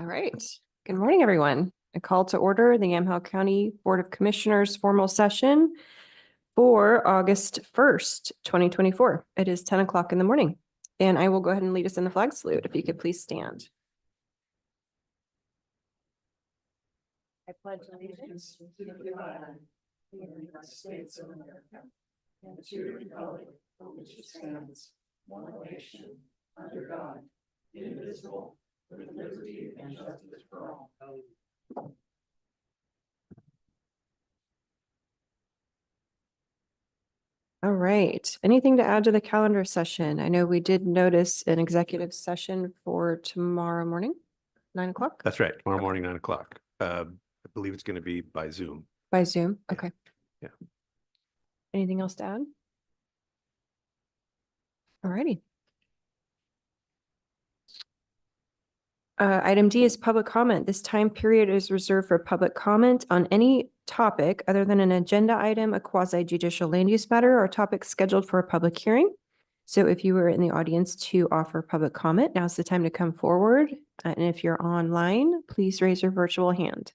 All right. Good morning, everyone. A call to order the Yamhill County Board of Commissioners formal session for August 1st, 2024. It is 10 o'clock in the morning, and I will go ahead and lead us in the flag salute. If you could please stand. I pledge allegiance to the flag of the United States of America and to the republic for which it stands, one nation, under God, indivisible, with liberty and justice for all. All right. Anything to add to the calendar session? I know we did notice an executive session for tomorrow morning, 9 o'clock That's right. Tomorrow morning, 9 o'clock. I believe it's going to be by Zoom. by Zoom. Yeah. Okay. Yeah. Anything else to add? All righty. Item D is public comment. This time period is reserved for public comment on any topic other than an agenda item, a quasi judicial land use matter, or a topic scheduled for a public hearing. So if you were in the audience to offer public comment, now's the time to come forward. And if you're online, please raise your virtual hand.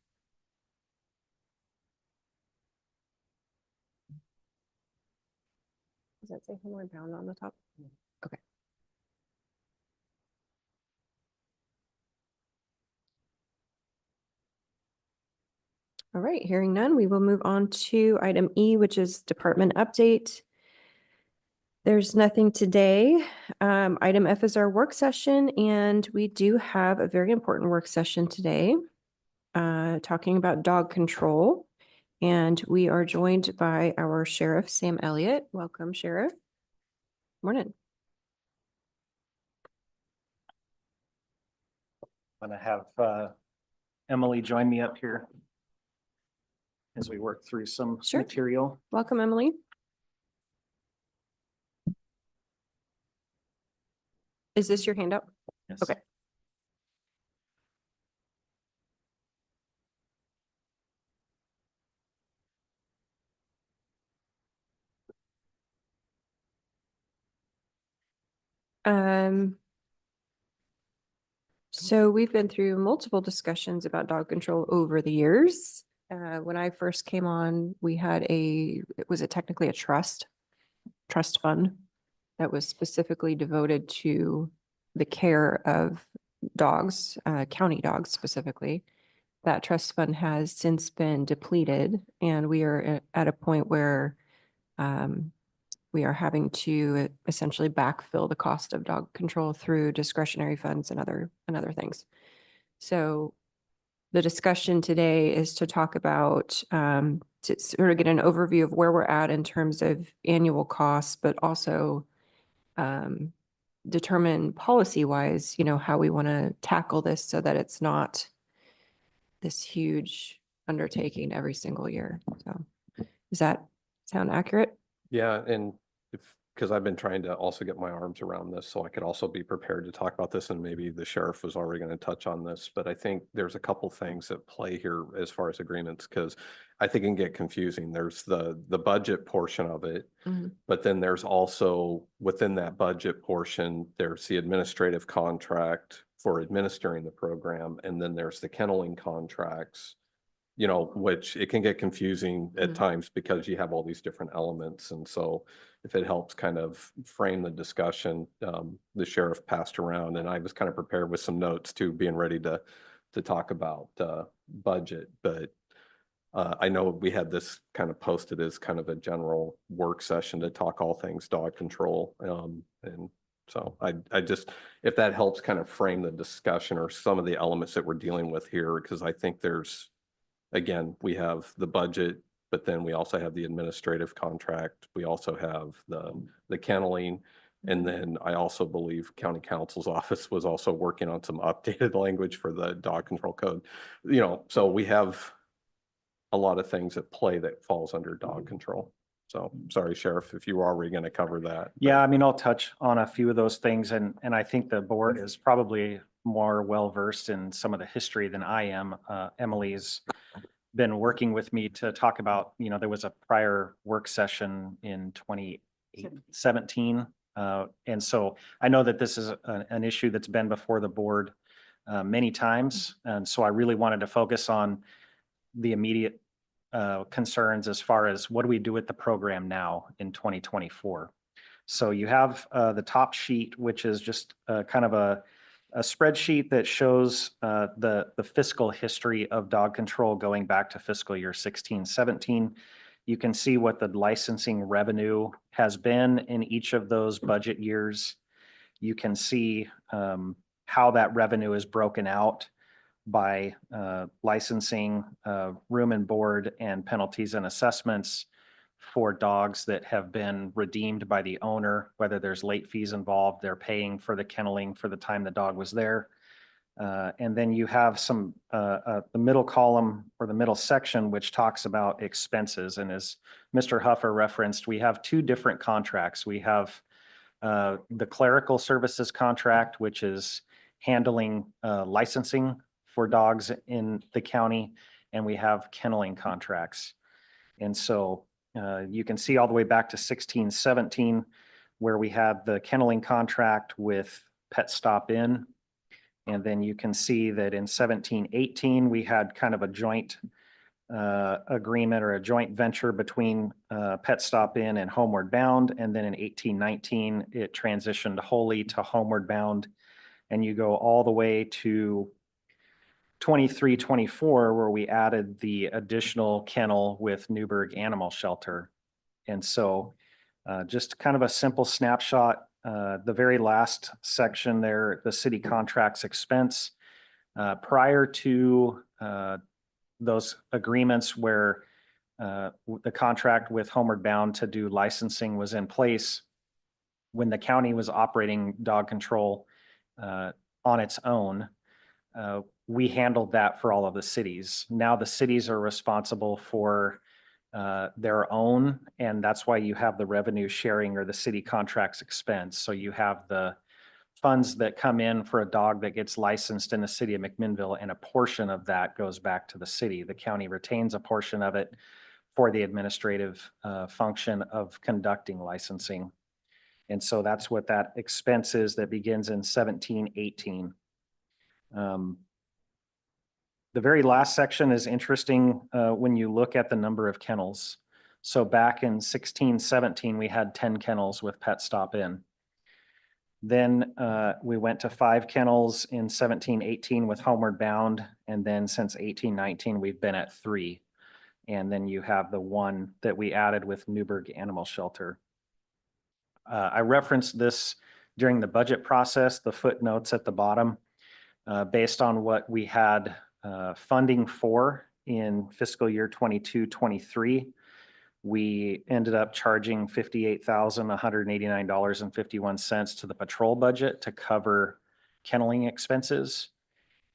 Does that say Homeward Bound on the top? Okay. All right, hearing none, we will move on to item E, which is department update. There's nothing today. Item F is our work session, and we do have a very important work session today, talking about dog control. And we are joined by our Sheriff, Sam Elliott. Welcome, Sheriff. Morning. I'm going to have Emily join me up here as we work through some Sure. material. Welcome, Emily. Is this your handout? Yes. Okay. So we've been through multiple discussions about dog control over the years. When I first came on, we had was it technically a trust fund that was specifically devoted to the care of dogs, county dogs specifically. That trust fund has since been depleted, and we are at a point where we are having to essentially backfill the cost of dog control through discretionary funds and other things. So the discussion today is to talk about, to sort of get an overview of where we're at in terms of annual costs, but also determine policy-wise, how we want to tackle this so that it's not this huge undertaking every single year. So does that sound accurate? Yeah. And because I've been trying to also get my arms around this so I could also be prepared to talk about this, and maybe the sheriff was already going to touch on this, but I think there's a couple things at play here as far as agreements, because I think it can get confusing. There's the budget portion of it, but then there's also within that budget portion, there's the administrative contract for administering the program, and then there's the kenneling contracts, which it can get confusing at times because you have all these different elements. And so if it helps kind of frame the discussion, the sheriff passed around, and I was kind of prepared with some notes too, being ready to talk about budget. But I know we had this kind of posted as kind of a general work session to talk all things dog control. And so I just, if that helps kind of frame the discussion or some of the elements that we're dealing with here, because I think there's, again, we have the budget, but then we also have the administrative contract. We also have the kenneling. And then I also believe county counsel's office was also working on some updated language for the dog control code. So we have a lot of things at play that falls under dog control. So sorry, Sheriff, if you were already going to cover that. Yeah, I mean, I'll touch on a few of those things, and I think the board is probably more well-versed in some of the history than I am. Emily's been working with me to talk about, there was a prior work session in 2017. And so I know that this is an issue that's been before the board many times. And so I really wanted to focus on the immediate concerns as far as what do we do with the program now in 2024. So you have the top sheet, which is just kind of a spreadsheet that shows the fiscal history of dog control going back to fiscal year 16-17. You can see what the licensing revenue has been in each of those budget years. You can see how that revenue is broken out by licensing, room and board, and penalties and assessments for dogs that have been redeemed by the owner, whether there's late fees involved, they're paying for the kenneling for the time the dog was there. And then you have some, the middle column or the middle section, which talks about expenses. And as Mr. Huffer referenced, we have two different contracts. We have the clerical services contract, which is handling licensing for dogs in the county, and we have kenneling contracts. And so you can see all the way back to 16-17, where we had the kenneling contract with Pet Stop Inn. And then you can see that in 17-18, we had kind of a joint agreement or a joint venture between Pet Stop Inn and Homeward Bound. And then in 18-19, it transitioned wholly to Homeward Bound. And you go all the way to 23-24, where we added the additional kennel with Newburgh Animal Shelter. And so just kind of a simple snapshot. The very last section there, the city contracts expense. Prior to those agreements where the contract with Homeward Bound to do licensing was in place, when the county was operating dog control on its own, we handled that for all of the cities. Now the cities are responsible for their own, and that's why you have the revenue sharing or the city contracts expense. So you have the funds that come in for a dog that gets licensed in the city of McMinnville, and a portion of that goes back to the city. The county retains a portion of it for the administrative function of conducting licensing. And so that's what that expense is that begins in 17-18. The very last section is interesting when you look at the number of kennels. So back in 16-17, we had 10 kennels with Pet Stop Inn. Then we went to 5 kennels in 17-18 with Homeward Bound. And then since 18-19, we've been at 3. And then you have the 1 that we added with Newburgh Animal Shelter. I referenced this during the budget process, the footnotes at the bottom, based on what we had funding for in fiscal year 22-23. We ended up charging $58,189.51 to the patrol budget to cover kenneling expenses.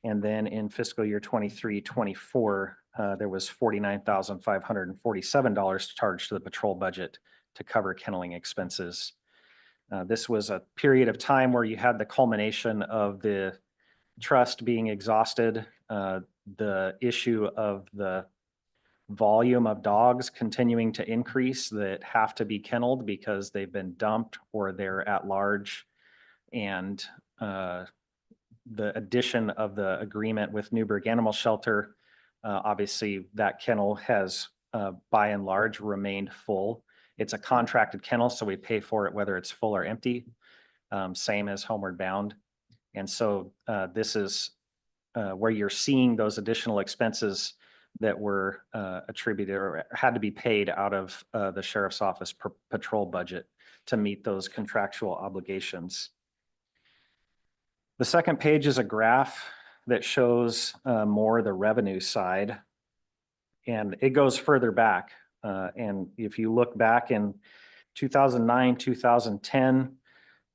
And then in fiscal year 23-24, there was $49,547 charged to the patrol budget to cover kenneling expenses. This was a period of time where you had the culmination of the trust being exhausted, the issue of the volume of dogs continuing to increase that have to be kenneled because they've been dumped or they're at large, and the addition of the agreement with Newburgh Animal Shelter. Obviously, that kennel has by and large remained full. It's a contracted kennel, so we pay for it whether it's full or empty, same as Homeward Bound. And so this is where you're seeing those additional expenses that were attributed or had to be paid out of the sheriff's office patrol budget to meet those contractual obligations. The second page is a graph that shows more the revenue side, and it goes further back. And if you look back in 2009, 2010,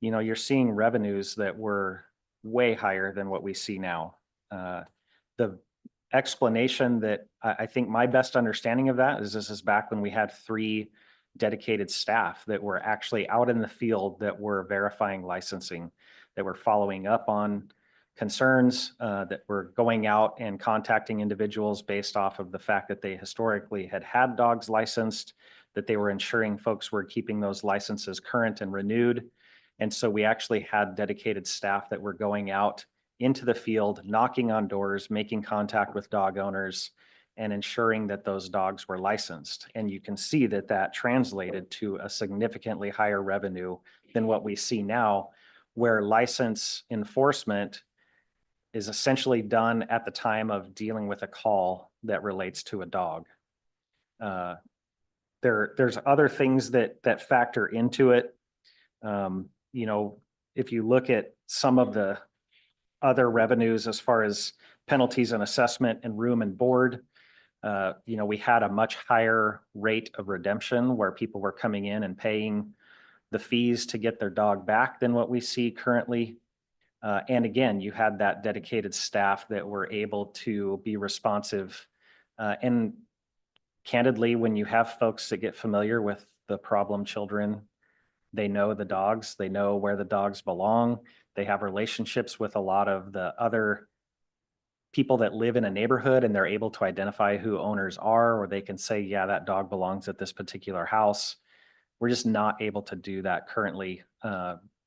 you know, you're seeing revenues that were way higher than what we see now. The explanation that I think my best understanding of that is this is back when we had 3 dedicated staff that were actually out in the field that were verifying licensing, that were following up on concerns, that were going out and contacting individuals based off of the fact that they historically had dogs licensed, that they were ensuring folks were keeping those licenses current and renewed. And so we actually had dedicated staff that were going out into the field, knocking on doors, making contact with dog owners, and ensuring that those dogs were licensed. And you can see that that translated to a significantly higher revenue than what we see now, where license enforcement is essentially done at the time of dealing with a call that relates to a dog. There's other things that factor into it. You know, if you look at some of the other revenues as far as penalties and assessment and room and board, you know, we had a much higher rate of redemption where people were coming in and paying the fees to get their dog back than what we see currently. And again, you had that dedicated staff that were able to be responsive. And candidly, when you have folks that get familiar with the problem children, they know the dogs, they know where the dogs belong. They have relationships with a lot of the other people that live in a neighborhood, and they're able to identify who owners are, or they can say, yeah, that dog belongs at this particular house. We're just not able to do that currently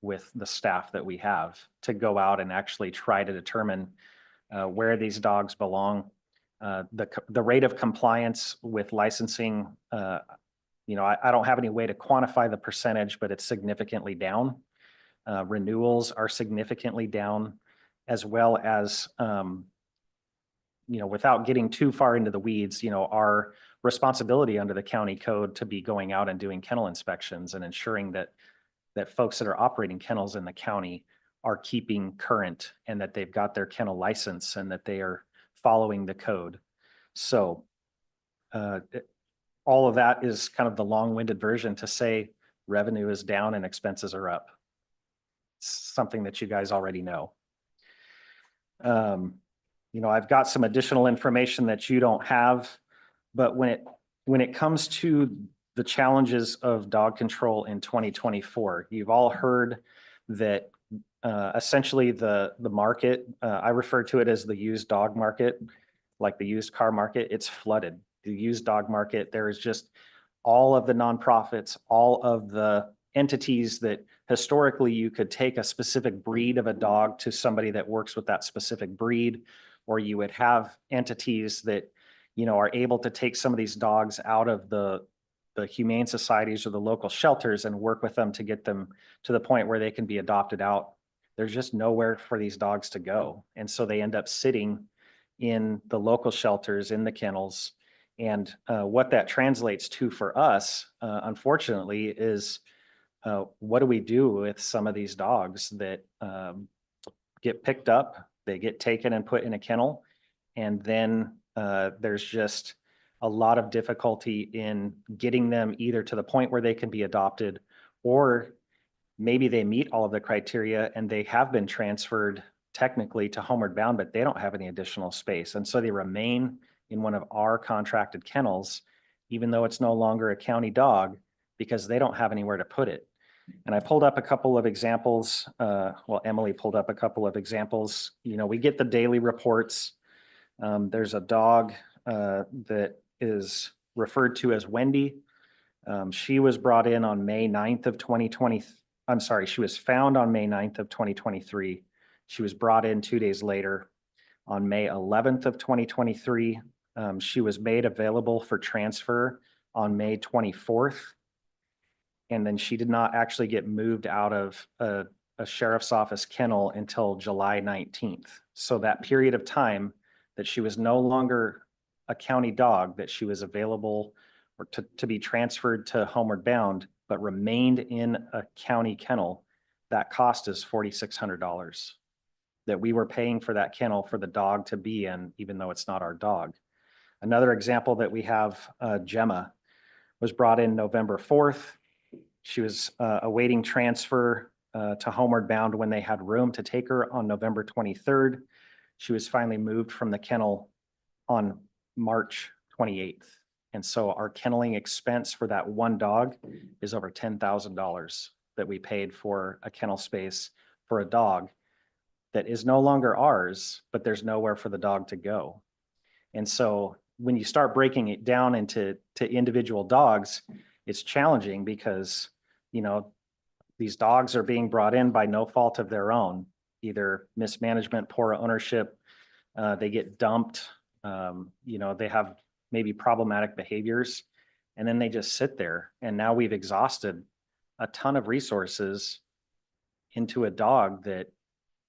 with the staff that we have to go out and actually try to determine where these dogs belong. The rate of compliance with licensing, you know, I don't have any way to quantify the percentage, but it's significantly down. Renewals are significantly down, as well as, you know, without getting too far into the weeds, you know, our responsibility under the county code to be going out and doing kennel inspections and ensuring that folks that are operating kennels in the county are keeping current and that they've got their kennel license and that they are following the code. So all of that is kind of the long-winded version to say revenue is down and expenses are up. It's something that you guys already know. You know, I've got some additional information that you don't have, but when it comes to the challenges of dog control in 2024, you've all heard that essentially the market, I refer to it as the used dog market, like the used car market, it's flooded. The used dog market, there is just all of the nonprofits, all of the entities that historically you could take a specific breed of a dog to somebody that works with that specific breed, or you would have entities that, you know, are able to take some of these dogs out of the humane societies or the local shelters and work with them to get them to the point where they can be adopted out. There's just nowhere for these dogs to go. And so they end up sitting in the local shelters, in the kennels. And what that translates to for us, unfortunately, is what do we do with some of these dogs that get picked up, they get taken and put in a kennel, and then there's just a lot of difficulty in getting them either to the point where they can be adopted, or maybe they meet all of the criteria and they have been transferred technically to homeward bound, but they don't have any additional space. And so they remain in one of our contracted kennels, even though it's no longer a county dog, because they don't have anywhere to put it. And I pulled up a couple of examples. Well, Emily pulled up a couple of examples. You know, we get the daily reports. There's a dog that is referred to as Wendy. She was brought in on May 9th of 2020. I'm sorry, she was found on May 9th of 2023. She was brought in 2 days later on May 11th of 2023. She was made available for transfer on May 24th. And then she did not actually get moved out of a sheriff's office kennel until July 19th. So that period of time that she was no longer a county dog, that she was available or to be transferred to homeward bound, but remained in a county kennel, that cost is $4,600 that we were paying for that kennel for the dog to be in, even though it's not our dog. Another example that we have, Gemma, was brought in November 4th. She was awaiting transfer to homeward bound when they had room to take her on November 23rd. She was finally moved from the kennel on March 28th. And so our kenneling expense for that one dog is over $10,000 that we paid for a kennel space for a dog that is no longer ours, but there's nowhere for the dog to go. And so when you start breaking it down into individual dogs, it's challenging because, you know, these dogs are being brought in by no fault of their own. either mismanagement, poor ownership, they get dumped, they have maybe problematic behaviors, and then they just sit there. And now we've exhausted a ton of resources into a dog that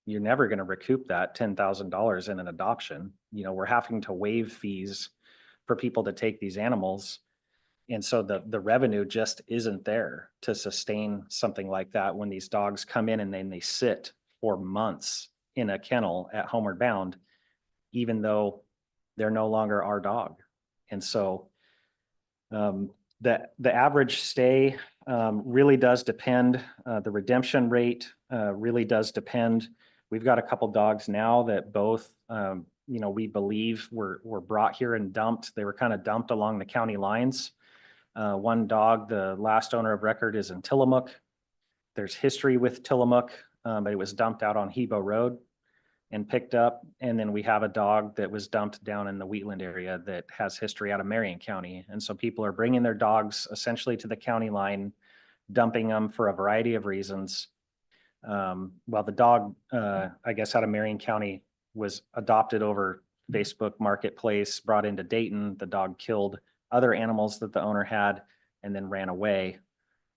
you're never going to recoup that $10,000 in an adoption. We're having to waive fees for people to take these animals. And so the revenue just isn't there to sustain something like that when these dogs come in and then they sit for months in a kennel at Homeward Bound, even though they're no longer our dog. And so the average stay really does depend. The redemption rate really does depend. We've got a couple dogs now that both, we believe were brought here and dumped. They were kind of dumped along the county lines. One dog, the last owner of record, is in Tillamook. There's history with Tillamook, but it was dumped out on Hebo Road and picked up. And then we have a dog that was dumped down in the Wheatland area that has history out of Marion County. And so people are bringing their dogs essentially to the county line, dumping them for a variety of reasons. Well, the dog, I guess out of Marion County, was adopted over Facebook Marketplace, brought into Dayton. The dog killed other animals that the owner had and then ran away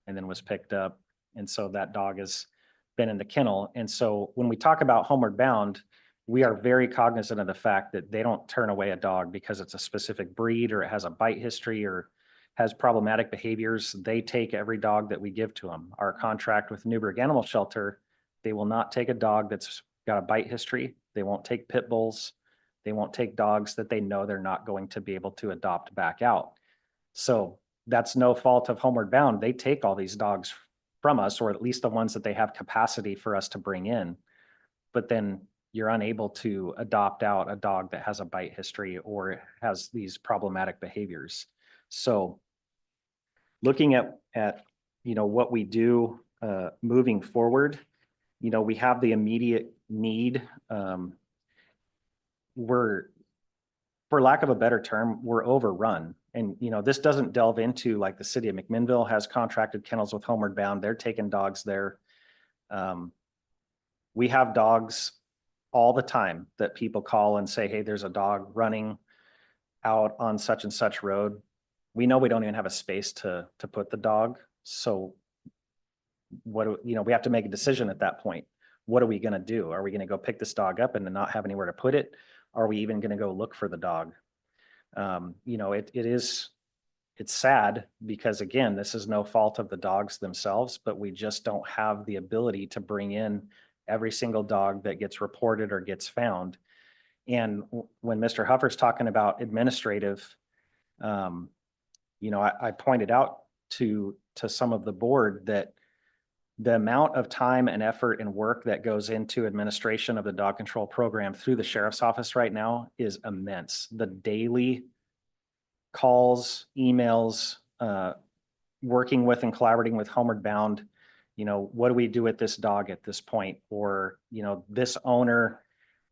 and then was picked up. And so that dog has been in the kennel. And so when we talk about Homeward Bound, we are very cognizant of the fact that they don't turn away a dog because it's a specific breed or it has a bite history or has problematic behaviors. They take every dog that we give to them. Our contract with Newburgh Animal Shelter, they will not take a dog that's got a bite history. They won't take pit bulls. They won't take dogs that they know they're not going to be able to adopt back out. So that's no fault of Homeward Bound. They take all these dogs from us, or at least the ones that they have capacity for us to bring in. But then you're unable to adopt out a dog that has a bite history or has these problematic behaviors. So looking at what we do moving forward, we have the immediate need. We're, for lack of a better term, we're overrun. And, this doesn't delve into like the city of McMinnville has contracted kennels with Homeward Bound. They're taking dogs there. We have dogs all the time that people call and say, hey, there's a dog running out on such and such road. We know we don't even have a space to put the dog. So we have to make a decision at that point. What are we going to do? Are we going to go pick this dog up and not have anywhere to put it? Are we even going to go look for the dog? It's sad because, again, this is no fault of the dogs themselves, but we just don't have the ability to bring in every single dog that gets reported or gets found. And when Mr. Huffer's talking about administrative, I pointed out to some of the board that the amount of time and effort and work that goes into administration of the dog control program through the sheriff's office right now is immense. The daily calls, emails, working with and collaborating with Homeward Bound, what do we do with this dog at this point? Or, this owner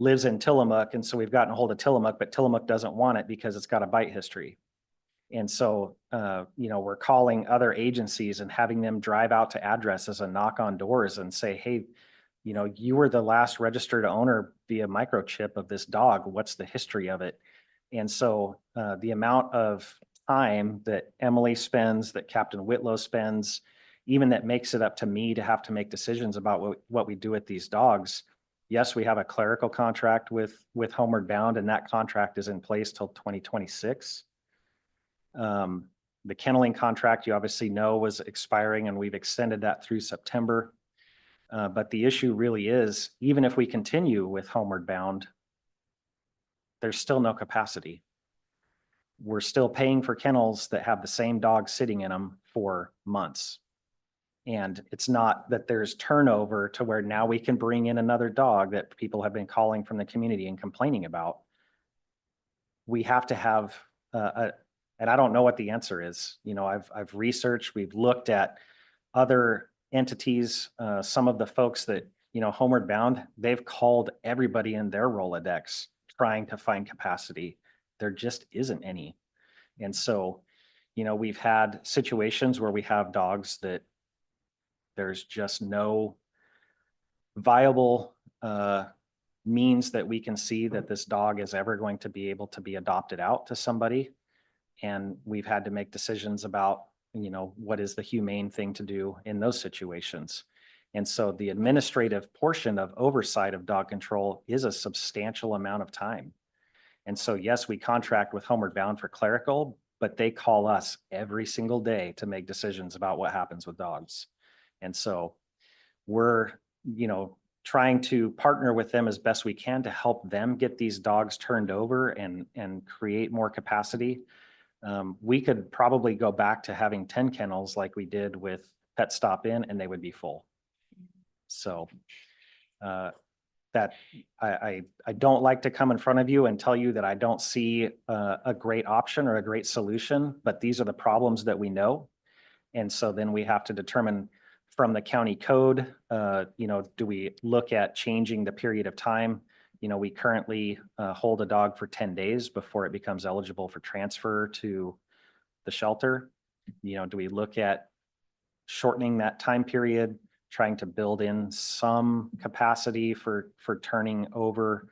lives in Tillamook, and so we've gotten a hold of Tillamook, but Tillamook doesn't want it because it's got a bite history. And so, we're calling other agencies and having them drive out to addresses and knock on doors and say, hey, you were the last registered owner via microchip of this dog. What's the history of it? And so the amount of time that Emily spends, that Captain Whitlow spends, even that makes it up to me to have to make decisions about what we do with these dogs. Yes, we have a clerical contract with Homeward Bound, and that contract is in place till 2026. The kenneling contract, you obviously know, was expiring, and we've extended that through September. But the issue really is, even if we continue with Homeward Bound, there's still no capacity. We're still paying for kennels that have the same dog sitting in them for months. And it's not that there's turnover to where now we can bring in another dog that people have been calling from the community and complaining about. We have to have and I don't know what the answer is. I've researched, we've looked at other entities, some of the folks that, Homeward Bound, they've called everybody in their Rolodex trying to find capacity. There just isn't any. And so, we've had situations where we have dogs that there's just no viable means that we can see that this dog is ever going to be able to be adopted out to somebody. And we've had to make decisions about, what is the humane thing to do in those situations. And so the administrative portion of oversight of dog control is a substantial amount of time. And so, yes, we contract with Homeward Bound for clerical, but they call us every single day to make decisions about what happens with dogs. And so we're, trying to partner with them as best we can to help them get these dogs turned over and create more capacity. We could probably go back to having 10 kennels like we did with Pet Stop In, and they would be full. So that I don't like to come in front of you and tell you that I don't see a great option or a great solution, but these are the problems that we know. And so then we have to determine from the county code, do we look at changing the period of time? We currently hold a dog for 10 days before it becomes eligible for transfer to the shelter. Do we look at shortening that time period, trying to build in some capacity for turning over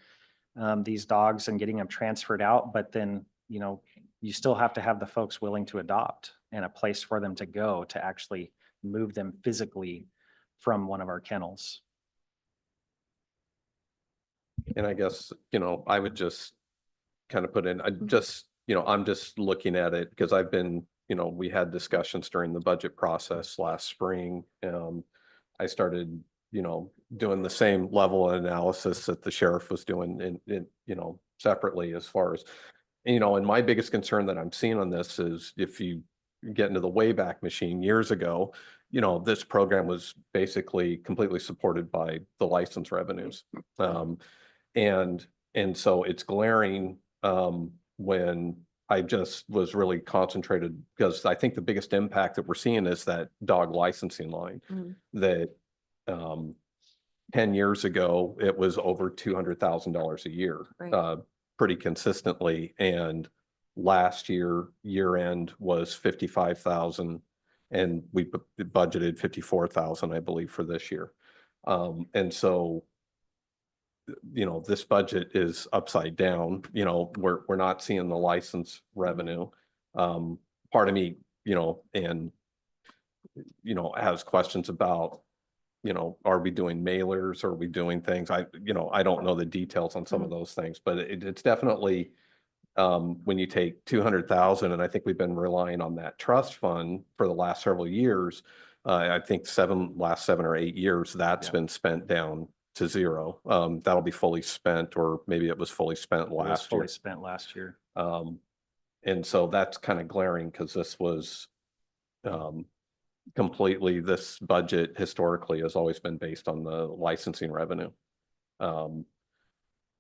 these dogs and getting them transferred out? But then, you still have to have the folks willing to adopt and a place for them to go to actually move them physically from one of our kennels. And I guess, I would just kind of put in, I'm just looking at it because I've been, we had discussions during the budget process last spring. I started, doing the same level of analysis that the sheriff was doing in separately as far as, and my biggest concern that I'm seeing on this is if you get into the Wayback Machine years ago, this program was basically completely supported by the license revenues. And so it's glaring when I just was really concentrated, because I think the biggest impact that we're seeing is that dog licensing line that 10 years ago, it was over $200,000 a year, Right. pretty consistently. And last year end was 55,000, and we budgeted 54,000, I believe, for this year. And so, this budget is upside down. We're not seeing the license revenue. Part of me, and has questions about, are we doing mailers? Are we doing things? I don't know the details on some of those things, but it's definitely when you take 200,000, and I think we've been relying on that trust fund for the last several years. I think last 7 or 8 years, that's been spent down to zero. That'll be fully spent, or maybe it was fully spent last year. Fully spent last year. And so that's kind of glaring, because this was completely, this budget historically has always been based on the licensing revenue.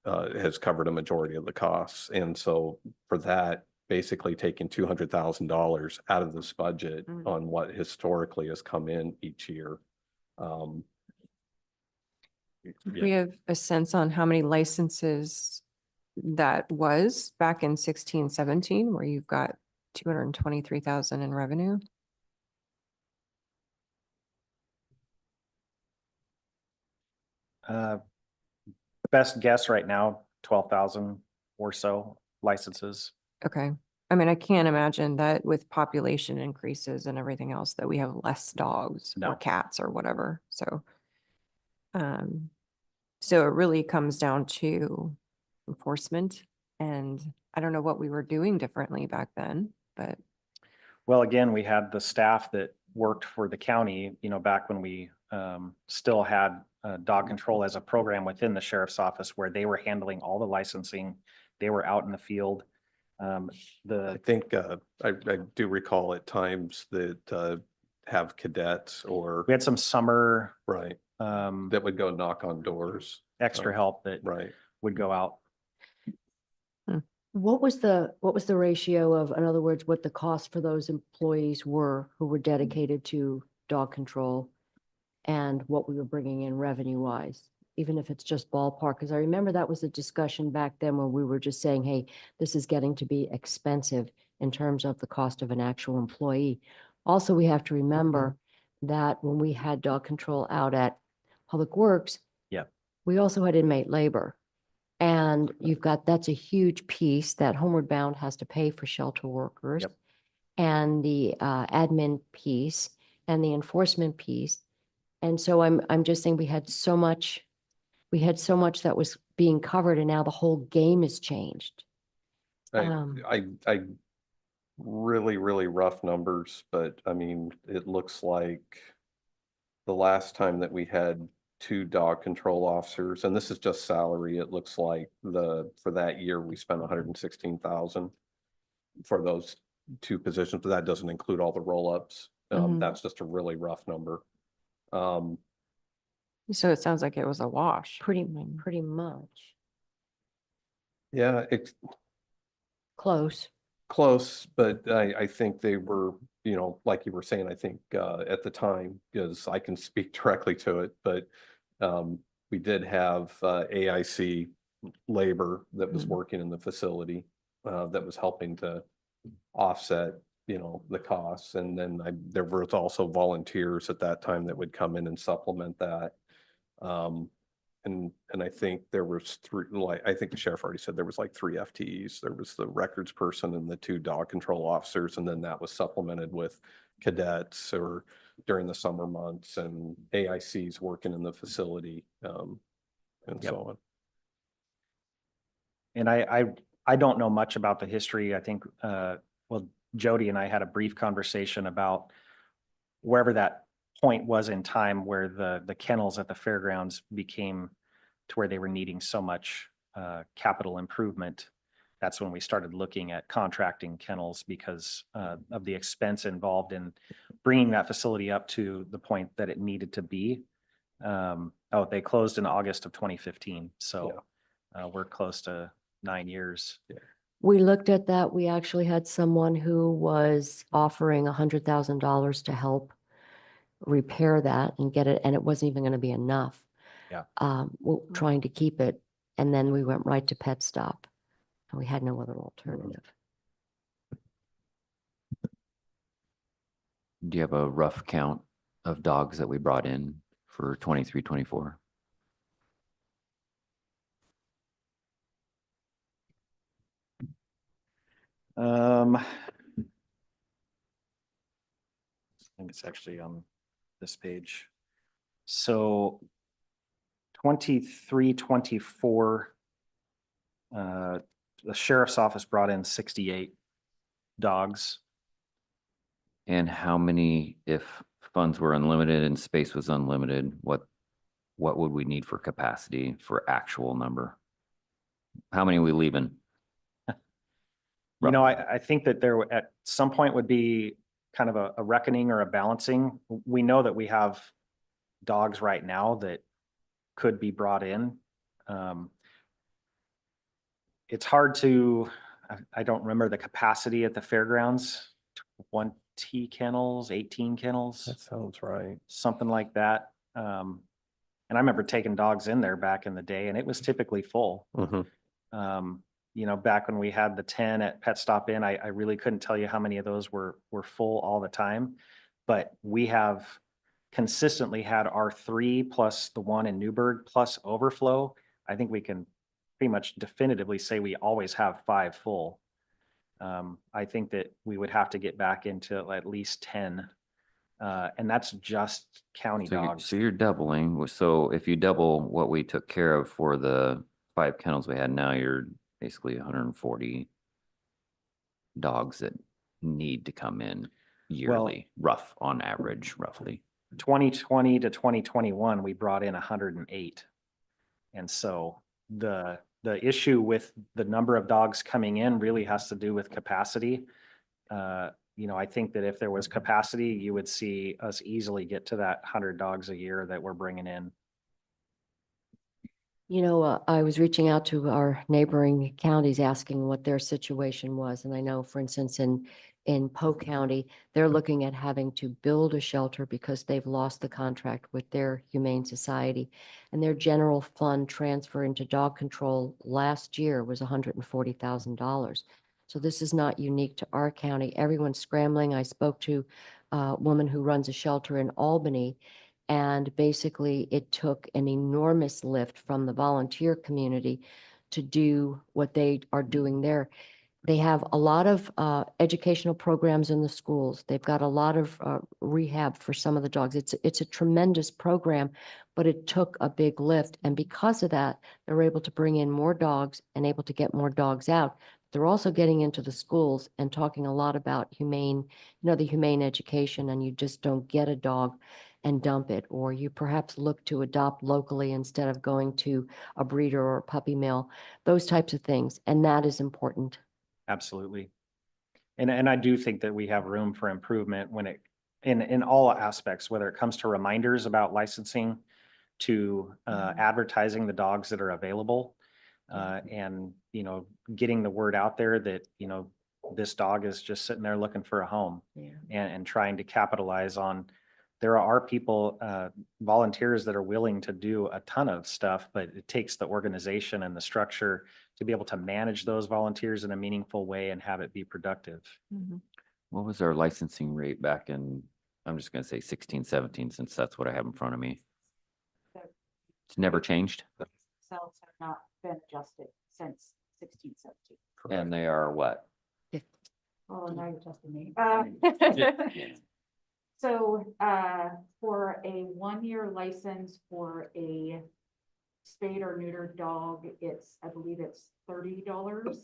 Has covered a majority of the costs. And so for that, basically taking $200,000 out of this budget on what historically has come in each year. We have a sense on how many licenses that was back in 16-17, where you've got 223,000 in revenue. Best guess right now, 12,000 or so licenses. Okay. I mean, I can't imagine that with population increases and everything else that we have less dogs No. or cats or whatever. So it really comes down to enforcement, and I don't know what we were doing differently back then, but. Well, again, we had the staff that worked for the county, back when we still had dog control as a program within the sheriff's office, where they were handling all the licensing. They were out in the field. I think I do recall at times that have cadets or We had some summer right that would go knock on doors. extra help that Right. would go out. What was the ratio of, in other words, what the cost for those employees were who were dedicated to dog control, and what we were bringing in revenue wise, even if it's just ballpark? Because I remember that was a discussion back then when we were just saying, hey, this is getting to be expensive in terms of the cost of an actual employee. Also, we have to remember that when we had dog control out at Public Works, Yeah. We also had inmate labor. And you've got, that's a huge piece that Homeward Bound has to pay for shelter workers. Yep. And the admin piece and the enforcement piece. And so I'm just saying we had so much that was being covered and now the whole game has changed. Um, I really, really rough numbers, but I mean, it looks like the last time that we had 2 dog control officers, and this is just salary, it looks like for that year, we spent 116,000 for those 2 positions, but that doesn't include all the roll-ups. Mhm. That's just a really rough number. Um, So it sounds like it was a wash. Pretty much. yeah, it's Close. close, but I think they were, like you were saying, I think at the time, because I can speak directly to it, but we did have AIC labor that was Mhm. working in the facility that was helping to offset, the costs. And then there was also volunteers at that time that would come in and supplement that. And I think there was 3, like, I think the sheriff already said there was like 3 FTEs. There was the records person and the 2 dog control officers, and then that was supplemented with cadets or during the summer months and AICs working in the facility, and Yep. so on. And I don't know much about the history. I think, well, Jody and I had a brief conversation about wherever that point was in time where the kennels at the fairgrounds became to where they were needing so much capital improvement. That's when we started looking at contracting kennels because of the expense involved in bringing that facility up to the point that it needed to be. They closed in August of 2015. So we're close to 9 years. We looked at that. We actually had someone who was offering $100,000 to help repair that and get it, and it wasn't even going to be enough. Yeah. Trying to keep it, and then we went right to Pet Stop. And we had no other alternative. Do you have a rough count of dogs that we brought in for 23, 24? I think it's actually on this page. So 23, 24, the sheriff's office brought in 68 dogs. And how many, if funds were unlimited and space was unlimited, what would we need for capacity for actual number? How many are we leaving? You know, I think that there at some point would be kind of a reckoning or a balancing. We know that we have dogs right now that could be brought in. It's hard to, I don't remember the capacity at the fairgrounds, 20 kennels, 18 kennels, That sounds right. something like that. And I remember taking dogs in there back in the day and it was typically full. You know, back when we had the 10 at Pet Stop Inn, I really couldn't tell you how many of those were full all the time. But we have consistently had our 3 plus the one in Newburgh plus overflow. I think we can pretty much definitively say we always have 5 full. I think that we would have to get back into at least 10. And that's just county dogs. So you're doubling. So if you double what we took care of for the 5 kennels we had now, you're basically 140 dogs that need to come in yearly, rough on average, roughly. 2020 to 2021, we brought in 108. And so the issue with the number of dogs coming in really has to do with capacity. You know, I think that if there was capacity, you would see us easily get to that 100 dogs a year that we're bringing in. You know, I was reaching out to our neighboring counties asking what their situation was. And I know, for instance, in Polk County, they're looking at having to build a shelter because they've lost the contract with their Humane Society. And their general fund transfer into dog control last year was $140,000. So this is not unique to our county. Everyone's scrambling. I spoke to a woman who runs a shelter in Albany, And basically, it took an enormous lift from the volunteer community to do what they are doing there. They have a lot of educational programs in the schools. They've got a lot of rehab for some of the dogs. It's a tremendous program, but it took a big lift. And because of that, they're able to bring in more dogs and able to get more dogs out. They're also getting into the schools and talking a lot about humane, the humane education, and you just don't get a dog and dump it, or you perhaps look to adopt locally instead of going to a breeder or a puppy mill, those types of things. And that is important. Absolutely. And I do think that we have room for improvement when in all aspects, whether it comes to reminders about licensing, to advertising the dogs that are available, and, getting the word out there that, this dog is just sitting there looking for a home, Yeah. and trying to capitalize on. There are people, volunteers that are willing to do a ton of stuff, but it takes the organization and the structure to be able to manage those volunteers in a meaningful way and have it be productive. What was our licensing rate back in, I'm just gonna say 16, 17, since that's what I have in front of me. It's never changed, Cells have not been adjusted since 16, 17. and they are what? Oh, now you're testing me. So, for a 1-year license for a spayed or neutered dog, I believe it's $30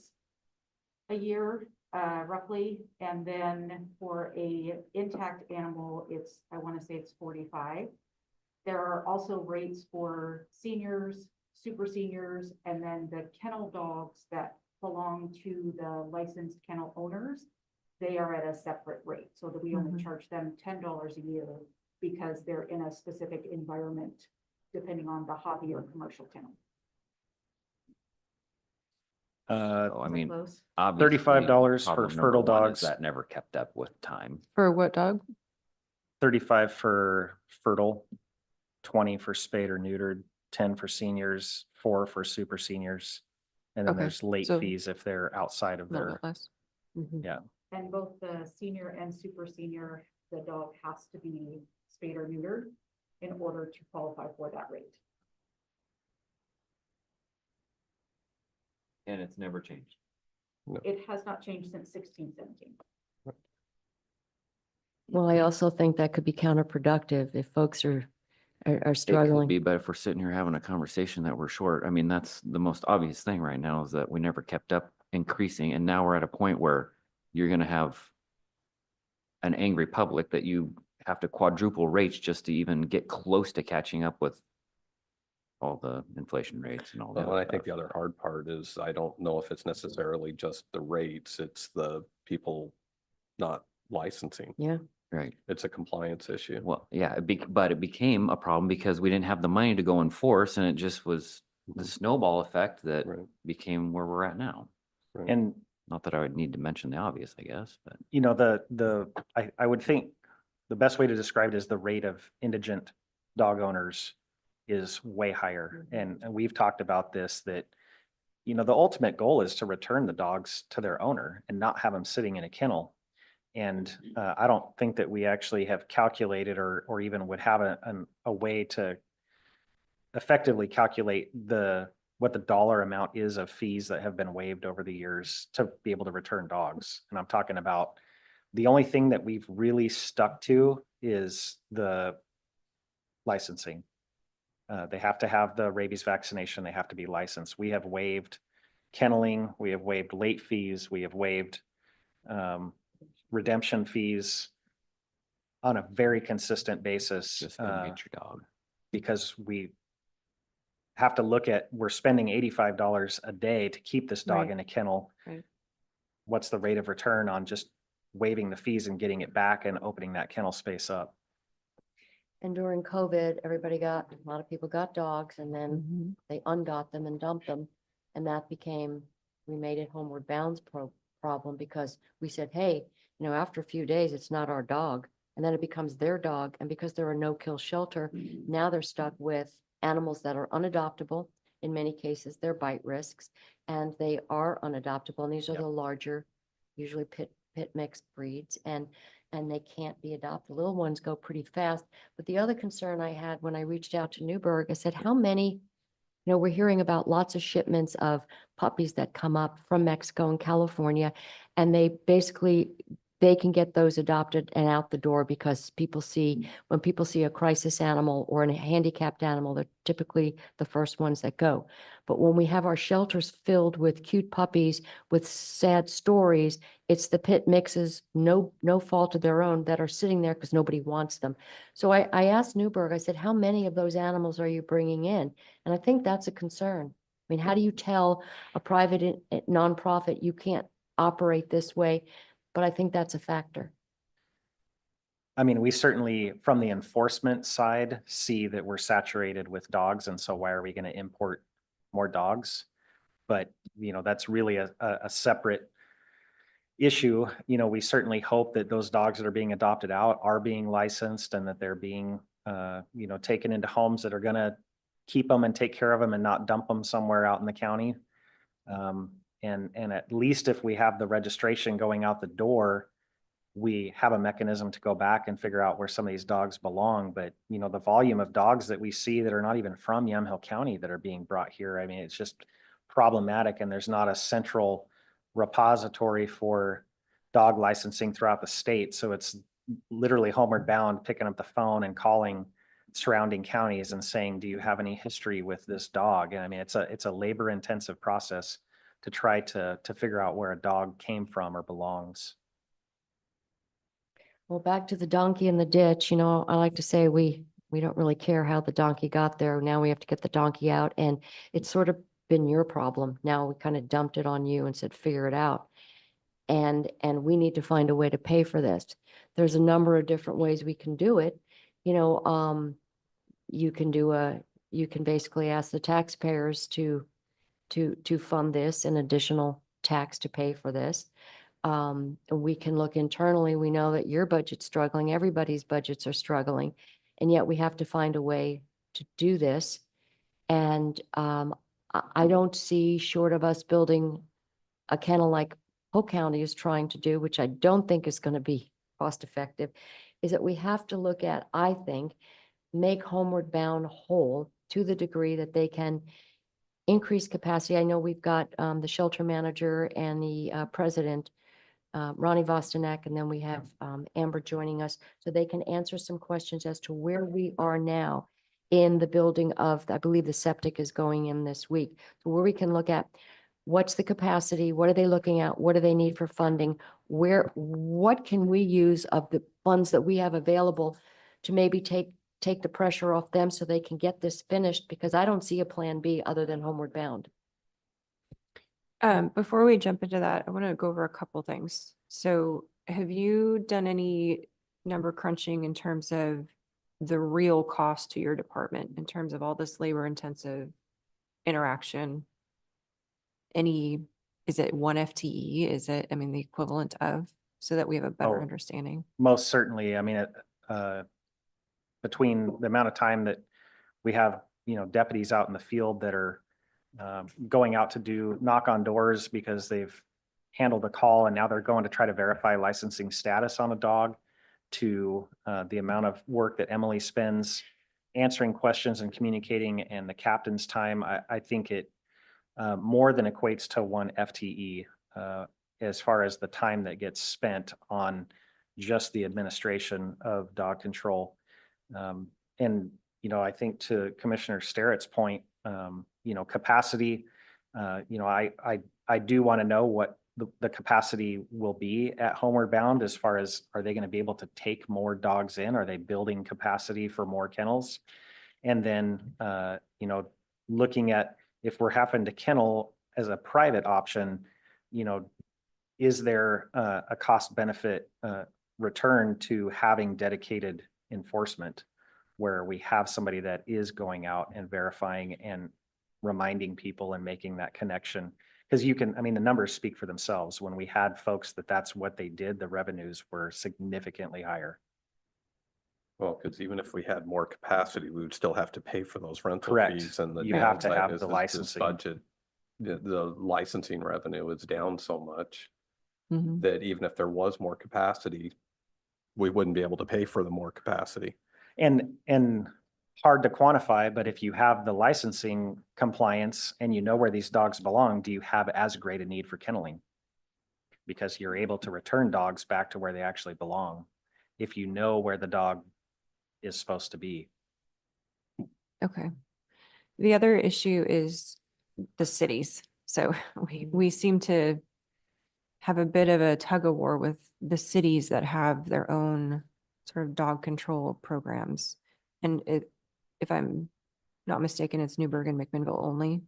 a year, roughly. And then for a intact animal, I want to say it's 45. There are also rates for seniors, super seniors, and then the kennel dogs that belong to the licensed kennel owners. They are at a separate rate, so that we only charge them $10 a year because they're in a specific environment, depending on the hobby or commercial kennel. Oh, I mean, Close. obviously, $35 for problem number fertile one is dogs. that never kept up with time. For what dog? 35 for fertile, 20 for spayed or neutered, 10 for seniors, 4 for super seniors. And then Okay, there's late so fees if they're outside of A little their, bit less. yeah. And both the senior and super senior, the dog has to be spayed or neutered in order to qualify for that rate. And it's never changed. It has not changed since 16, 17. Well, I also think that could be counterproductive if folks are It could struggling. be, but if we're sitting here having a conversation that we're short, I mean, that's the most obvious thing right now is that we never kept up increasing. And now we're at a point where you're gonna have an angry public that you have to quadruple rates just to even get close to catching up with all the inflation rates and all that. Well, and I think the other hard part is I don't know if it's necessarily just the rates, it's the people not licensing. Yeah. Right. It's a compliance issue. Well, yeah, but it became a problem because we didn't have the money to go enforce, and it just was the snowball effect that Right. became where we're at now. Right. And Not that I would need to mention the obvious, I guess, but I would think the best way to describe it is the rate of indigent dog owners is way higher. And we've talked about this, that, the ultimate goal is to return the dogs to their owner and not have them sitting in a kennel. And I don't think that we actually have calculated or even would have a way to effectively calculate what the dollar amount is of fees that have been waived over the years to be able to return dogs. And I'm talking about, the only thing that we've really stuck to is the licensing. They have to have the rabies vaccination. They have to be licensed. We have waived kenneling. We have waived late fees. We have waived redemption fees on a very consistent basis. just go get your dog. Because we have to look at, we're spending $85 a day to keep this dog Right. in a kennel. Right. What's the rate of return on just waiving the fees and getting it back and opening that kennel space up? And during COVID, a lot of people got dogs and then they ungot them and dumped them. And that we made it homeward bound's problem because we said, hey, after a few days, it's not our dog. And then it becomes their dog. And because they're a no-kill shelter, now they're stuck with animals that are unadoptable. In many cases, they're bite risks and they are unadoptable. And these are Yep. the larger, usually pit mixed breeds. And and they can't be adopted. Little ones go pretty fast. But the other concern I had when I reached out to Newburgh, I said, how many, we're hearing about lots of shipments of puppies that come up from Mexico and California, and they can get those adopted and out the door because when people see a crisis animal or a handicapped animal, they're typically the first ones that go. But when we have our shelters filled with cute puppies with sad stories, it's the pit mixes, no fault of their own, that are sitting there because nobody wants them. So I asked Newburgh, I said, how many of those animals are you bringing in? And I think that's a concern. I mean, how do you tell a private nonprofit you can't operate this way? But I think that's a factor. I mean, we certainly, from the enforcement side, see that we're saturated with dogs, and so why are we going to import more dogs? But, that's really a separate issue. We certainly hope that those dogs that are being adopted out are being licensed and that they're being, taken into homes that are going to keep them and take care of them and not dump them somewhere out in the county. And at least if we have the registration going out the door, we have a mechanism to go back and figure out where some of these dogs belong. But, the volume of dogs that we see that are not even from Yamhill County that are being brought here, I mean, it's just problematic, and there's not a central repository for dog licensing throughout the state. So it's literally homeward bound, picking up the phone and calling surrounding counties and saying, do you have any history with this dog? And I mean, it's a labor intensive process to try to figure out where a dog came from or belongs. Well, back to the donkey in the ditch, I like to say we don't really care how the donkey got there. Now we have to get the donkey out, and it's sort of been your problem. Now we kind of dumped it on you and said, figure it out. And we need to find a way to pay for this. There's a number of different ways we can do it. You can basically ask the taxpayers to fund this, an additional tax to pay for this. We can look internally. We know that your budget's struggling, everybody's budgets are struggling, and yet we have to find a way to do this. And I don't see, short of us building a kennel like Polk County is trying to do, which I don't think is going to be cost effective, is that we have to look at, I think, make Homeward Bound whole to the degree that they can increase capacity. I know we've got the shelter manager and the president, Ronnie Vostanek, and then we have Amber joining us, so they can answer some questions as to where we are now in the building of, I believe the septic is going in this week. So where we can look at what's the capacity, what are they looking at, what do they need for funding, what can we use of the funds that we have available to maybe take the pressure off them so they can get this finished, because I don't see a plan B other than Homeward Bound. Before we jump into that, I want to go over a couple things. So have you done any number crunching in terms of the real cost to your department in terms of all this labor intensive interaction? Is it 1 FTE? Is it, the equivalent of, so that we have a better Oh. understanding? Most certainly. I mean, between the amount of time that we have, deputies out in the field that are going out to do knock on doors because they've handled a call and now they're going to try to verify licensing status on a dog, to the amount of work that Emily spends answering questions and communicating, and the captain's time, I think it more than equates to 1 FTE as far as the time that gets spent on just the administration of dog control. And, I think to Commissioner Sterrett's point, capacity, I do want to know what the capacity will be at Homeward Bound, as far as, are they going to be able to take more dogs in? Are they building capacity for more kennels? And then, looking at, if we're having to kennel as a private option, is there a cost benefit return to having dedicated enforcement, where we have somebody that is going out and verifying and reminding people and making that connection? Because the numbers speak for themselves. When we had folks that's what they did, the revenues were significantly higher. Well, because even if we had more capacity, we would still have to pay for those rental Correct. fees, and the You have to downside have is the this licensing. budget, the licensing revenue is down so much Mhm. that even if there was more capacity, we wouldn't be able to pay for the more capacity. And hard to quantify, but if you have the licensing compliance and you know where these dogs belong, do you have as great a need for kenneling? Because you're able to return dogs back to where they actually belong if you know where the dog is supposed to be. Okay. The other issue is the cities. So we seem to have a bit of a tug of war with the cities that have their own sort of dog control programs. And if I'm not mistaken, it's Newburgh and McMinnville only.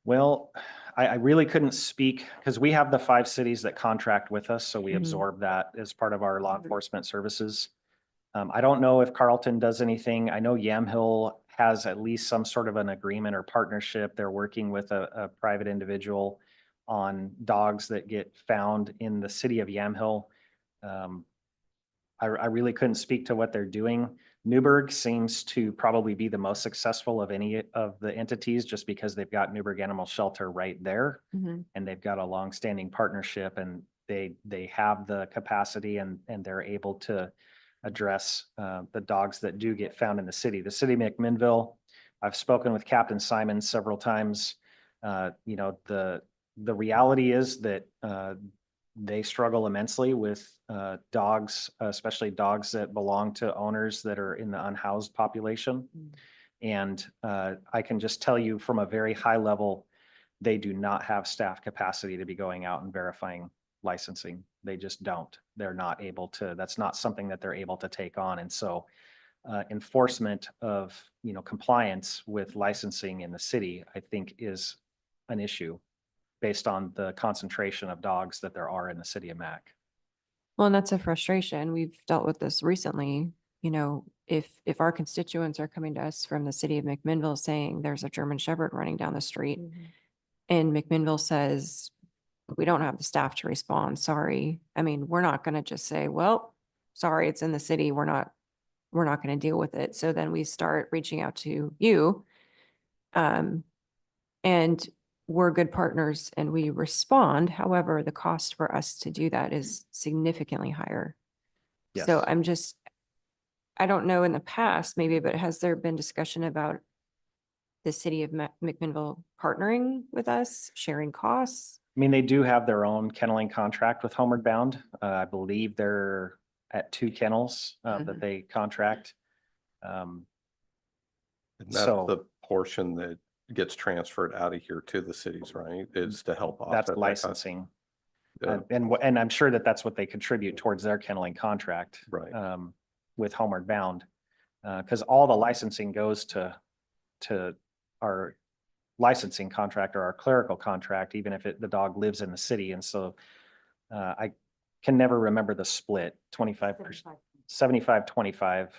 Well, I really couldn't speak because we have the 5 cities that contract with us, so we Mhm. absorb that as part of our law enforcement services. I don't know if Carlton does anything. I know Yamhill has at least some sort of an agreement or partnership. They're working with a private individual on dogs that get found in the city of Yamhill. I really couldn't speak to what they're doing. Newburgh seems to probably be the most successful of any of the entities just because they've got Newburgh Animal Shelter right there. Mhm. And they've got a longstanding partnership and they have the capacity and they're able to address the dogs that do get found in the city. The city of McMinnville, I've spoken with Captain Simon several times. You know, the reality is that they struggle immensely with dogs, especially dogs that belong to owners that are in the unhoused population. And I can just tell you from a very high level, they do not have staff capacity to be going out and verifying licensing. They just don't. They're not able to, that's not something that they're able to take on. And so enforcement of, you know, compliance with licensing in the city, I think is an issue based on the concentration of dogs that there are in the city of Mac. Well, and that's a frustration. We've dealt with this recently. You know, if our constituents are coming to us from the city of McMinnville saying there's a German Shepherd running down the street, and McMinnville says, we don't have the staff to respond, sorry. I mean, we're not gonna just say, well, sorry, it's in the city, we're not gonna deal with it. So then we start reaching out to you. And we're good partners and we respond. However, the cost for us to do that is significantly higher. So Yes. I don't know in the past maybe, but has there been discussion about the city of McMinnville partnering with us, sharing costs? I mean, they do have their own kenneling contract with Homeward Bound. I believe they're at 2 kennels that they contract. And that's So the portion that gets transferred out of here to the cities, right? Is to help offset that's that cost. licensing. Yeah, And I'm sure that that's what they contribute towards their kenneling contract. Right. With Homeward Bound. Because all the licensing goes to our licensing contract or our clerical contract, even if the dog lives in the city. And so I can never remember the split, 25%, 75, 25.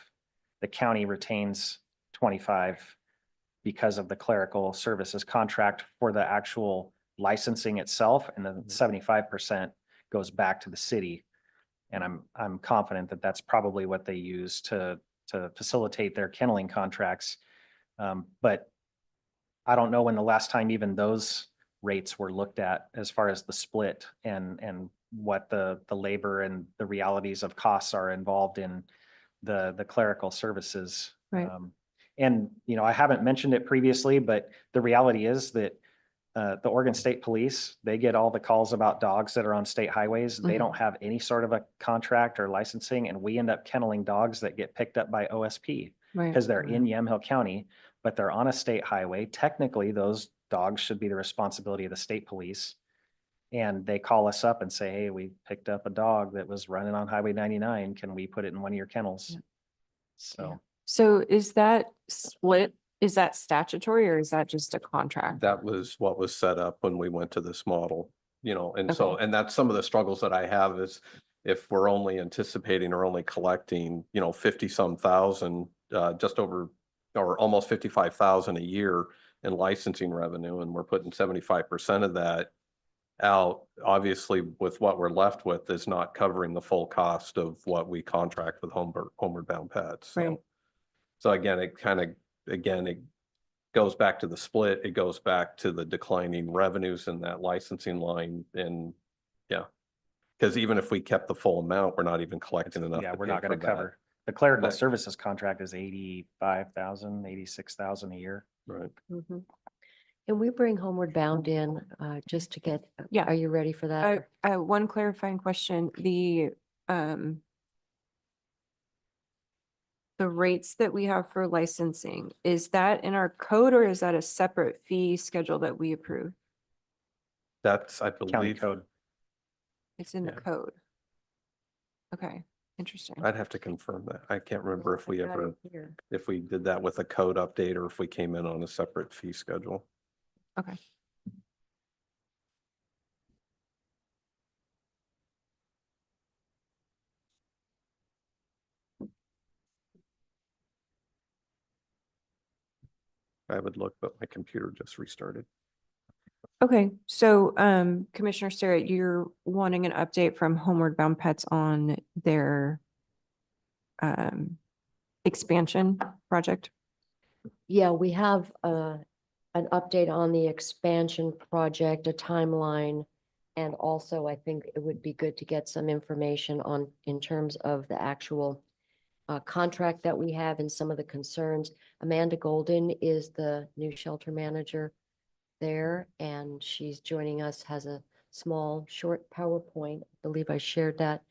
The county retains 25 because of the clerical services contract for the actual licensing itself. And then 75% goes back to the city. And I'm confident that that's probably what they use to facilitate their kenneling contracts. But I don't know when the last time even those rates were looked at as far as the split and what the labor and the realities of costs are involved in the clerical services. Right. And, you know, I haven't mentioned it previously, but the reality is that the Oregon State Police, they get all the calls about dogs that are on state highways. They Mhm. don't have any sort of a contract or licensing, and we end up kenneling dogs that get picked up by OSP Right. because they're in Yamhill County, but they're on a state highway. Technically, those dogs should be the responsibility of the state police. And they call us up and say, hey, we picked up a dog that was running on Highway 99. Can we put it in one of your kennels? Yeah. So So is that split, is that statutory or is that just a contract? That was what was set up when we went to this model, you know, and so, Okay. and that's some of the struggles that I have is if we're only anticipating or only collecting, you know, 50 some thousand, just over or almost 55,000 a year in licensing revenue, and we're putting 75% of that out, obviously with what we're left with is not covering the full cost of what we contract with Homeward Bound Pets. So, Right. so again, it goes back to the split. It goes back to the declining revenues in that licensing line. And yeah. Because even if we kept the full amount, we're not even collecting enough. Yeah, to we're pay not gonna for that. cover. The clerical Right. services contract is 85,000, 86,000 a year. Right. Mhm. Can we bring Homeward Bound in, just to get, Yeah. are you ready for that? One clarifying question, the rates that we have for licensing, is that in our code or is that a separate fee schedule that we approve? That's, I County believe, code. It's in the Yeah. code. Okay, interesting. I'd have to confirm that. I can't remember if we I got ever, it here. if we did that with a code update or if we came in on a separate fee schedule. Okay. I would look, but my computer just restarted. Okay, so Commissioner Starrett, you're wanting an update from Homeward Bound Pets on their expansion project? Yeah, we have an update on the expansion project, a timeline. And also, I think it would be good to get some information on, in terms of the actual contract that we have and some of the concerns. Amanda Golden is the new shelter manager there, and she's joining us, has a small, short PowerPoint. I believe I shared that.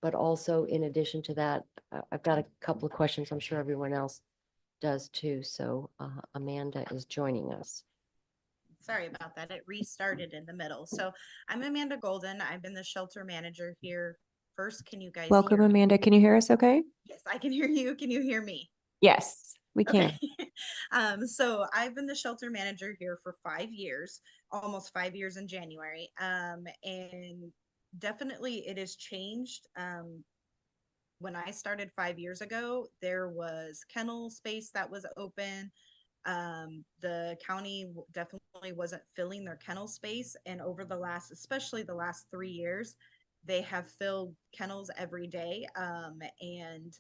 But also, in addition to that, I've got a couple of questions. I'm sure everyone else does too. So Amanda is joining us. Sorry about that. It restarted in the middle. So I'm Amanda Golden. I've been the shelter manager here. First, can you guys Welcome, hear me? Amanda. Can you hear us okay? Yes, I can hear you. Can you hear me? Yes, we can. Okay. So I've been the shelter manager here for 5 years, almost 5 years in January. And definitely it has changed. When I started 5 years ago, there was kennel space that was open. The county definitely wasn't filling their kennel space. And over the last, especially the last 3 years, they have filled kennels every day. And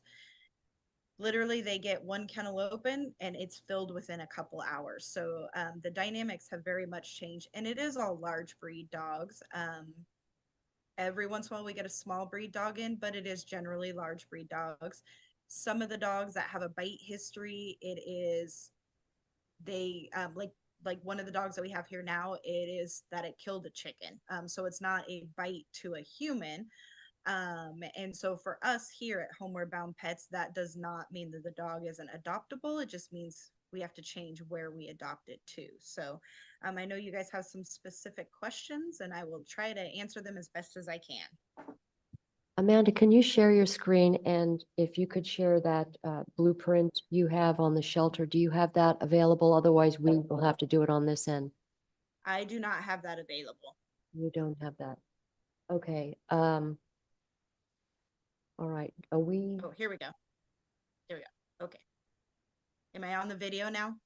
literally they get one kennel open and it's filled within a couple hours. So the dynamics have very much changed, and it is all large breed dogs. Every once in a while we get a small breed dog in, but it is generally large breed dogs. Some of the dogs that have a bite history, it is they like one of the dogs that we have here now, it is that it killed a chicken. So it's not a bite to a human. And so for us here at Homeward Bound Pets, that does not mean that the dog isn't adoptable. It just means we have to change where we adopt it to. So I know you guys have some specific questions, and I will try to answer them as best as I can. Amanda, can you share your screen? And if you could share that blueprint you have on the shelter, do you have that available? Otherwise, we will have to do it on this end. I do not have that available. You don't have that. Okay. All right. Are we? Oh, here we go. There we go. Okay. Am I on the video now?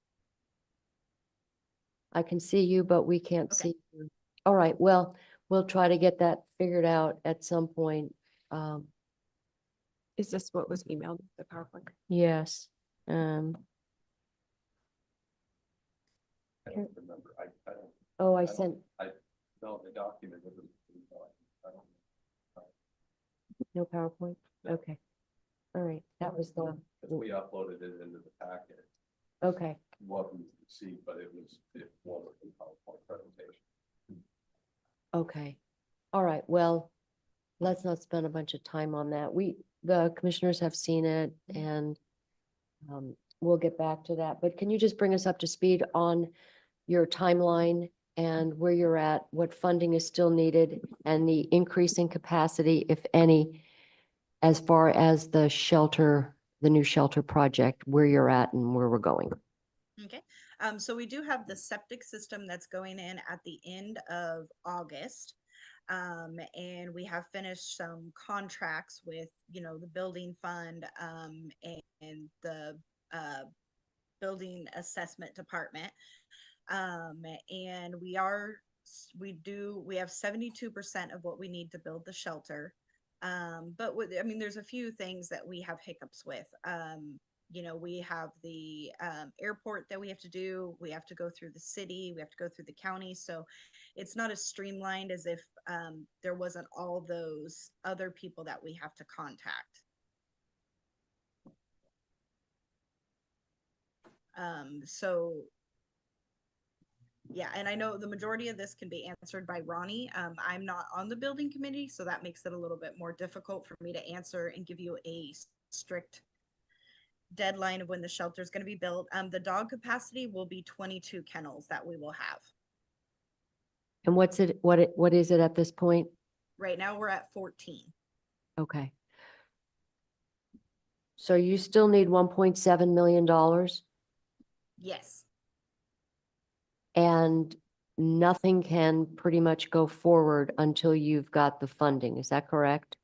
I can see you, but we can't Okay. see you. All right. Well, we'll try to get that figured out at some point. Is this what was emailed, the PowerPoint? Yes. I don't remember. I don't, Oh, I I don't- sent, no, the document. I don't- no PowerPoint? No. Okay. All right. That was the, If we uploaded it into the packet, okay. what we see, but it wasn't a PowerPoint presentation. Okay. All right. Well, let's not spend a bunch of time on that. The commissioners have seen it and we'll get back to that. But can you just bring us up to speed on your timeline and where you're at, what funding is still needed, and the increase in capacity, if any, as far as the shelter, the new shelter project, where you're at and where we're going? Okay. So we do have the septic system that's going in at the end of August. And we have finished some contracts with, the building fund, and the building assessment department. And we have 72% of what we need to build the shelter. But there's a few things that we have hiccups with. You know, we have the airport that we have to do. We have to go through the city. We have to go through the county. So it's not as streamlined as if there wasn't all those other people that we have to contact. So yeah, and I know the majority of this can be answered by Ronnie. I'm not on the building committee, so that makes it a little bit more difficult for me to answer and give you a strict deadline of when the shelter is going to be built. The dog capacity will be 22 kennels that we will have. And what is it at this point? Right now, we're at 14. Okay. So you still need $1.7 million Yes, and nothing can pretty much go forward until you've got the funding. Is that correct?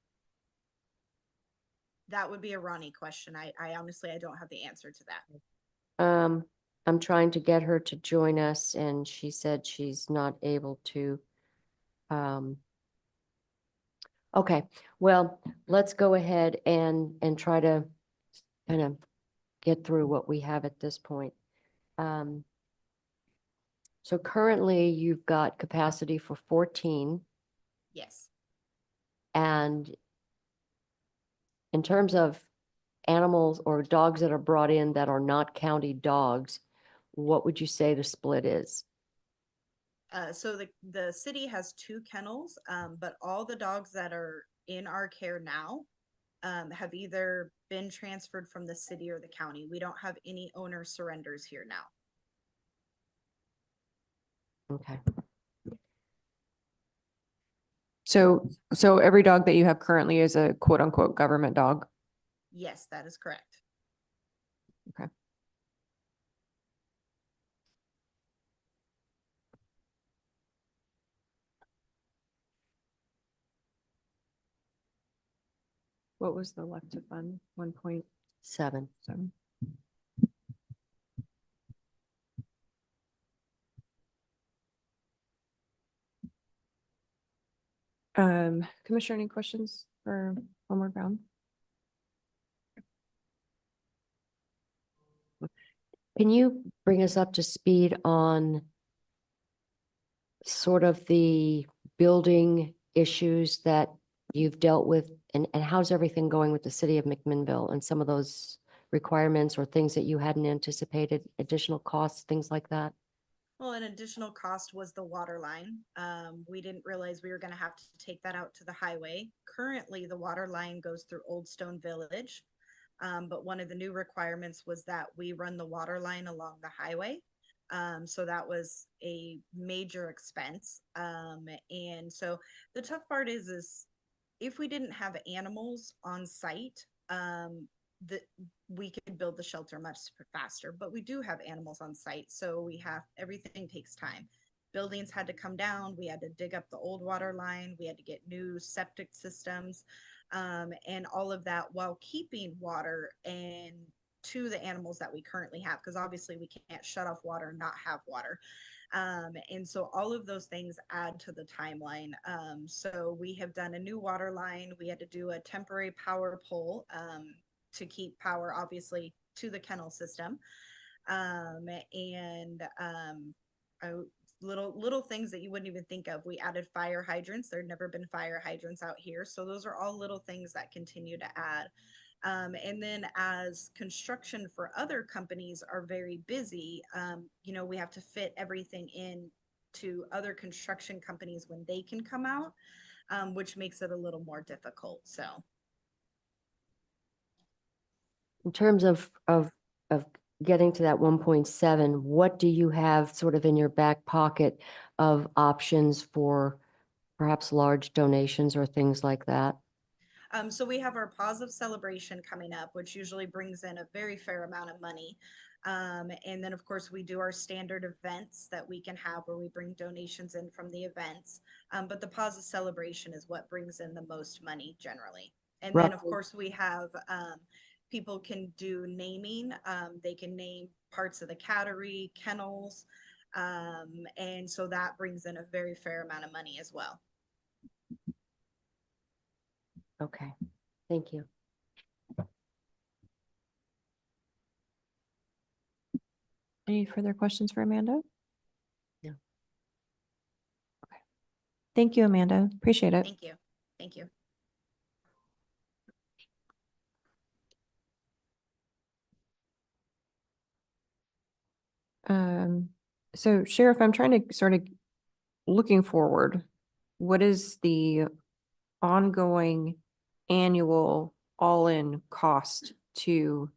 that would be a Ronnie question. I honestly, I don't have the answer to that. I'm trying to get her to join us and she said she's not able to. Okay, well, let's go ahead and try to kind of get through what we have at this point. So currently you've got capacity for 14, Yes. and in terms of animals or dogs that are brought in that are not county dogs, what would you say the split is? So the city has 2 kennels, but all the dogs that are in our care now have either been transferred from the city or the county. We don't have any owner surrenders here now. Okay, So every dog that you have currently is a quote unquote government dog. Yes, that is correct. What was the left to fund? 1.7. 7. Commissioner, any questions for Homeward Bound? Can you bring us up to speed on sort of the building issues that you've dealt with, and how's everything going with the city of McMinnville and some of those requirements or things that you hadn't anticipated, additional costs, things like that? Well, an additional cost was the water line. We didn't realize we were going to have to take that out to the highway. Currently, the water line goes through Old Stone Village. But one of the new requirements was that we run the water line along the highway. So that was a major expense. And so the tough part is if we didn't have animals on site, that we could build the shelter much faster, but we do have animals on site. So we have, everything takes time. Buildings had to come down. We had to dig up the old water line. We had to get new septic systems, and all of that while keeping water and to the animals that we currently have. Cause obviously we can't shut off water and not have water. And so all of those things add to the timeline. So we have done a new water line. We had to do a temporary power pole, to keep power obviously to the kennel system. Little things that you wouldn't even think of. We added fire hydrants. There'd never been fire hydrants out here. So those are all little things that continue to add. And then as construction for other companies are very busy, we have to fit everything in to other construction companies when they can come out, which makes it a little more difficult. So. In terms of getting to that 1.7, what do you have sort of in your back pocket of options for perhaps large donations or things like that? So we have our positive celebration coming up, which usually brings in a very fair amount of money. And then of course we do our standard events that we can have where we bring donations in from the events. But the positive celebration is what brings in the most money generally. And then of Roughly. course we have, people can do naming. They can name parts of the cattery, kennels. And so that brings in a very fair amount of money as well. Okay, thank you. Any further questions for Amanda? No. Okay. Thank you, Amanda. Appreciate it. Thank you. Thank you. So Sheriff, I'm trying to sort of looking forward. What is the ongoing annual all-in cost to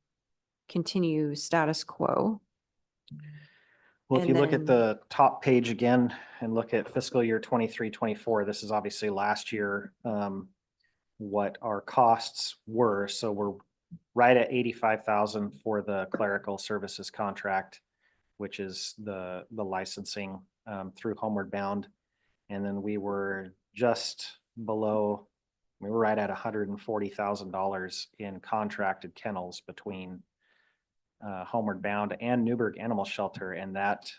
continue status quo? Well, if And you look at then- the top page again and look at fiscal year 23, 24, this is obviously last year, what our costs were. So we're right at 85,000 for the clerical services contract, which is the licensing through Homeward Bound. And then we were just below, we were right at $140,000 in contracted kennels between Homeward Bound and Newburgh Animal Shelter, and that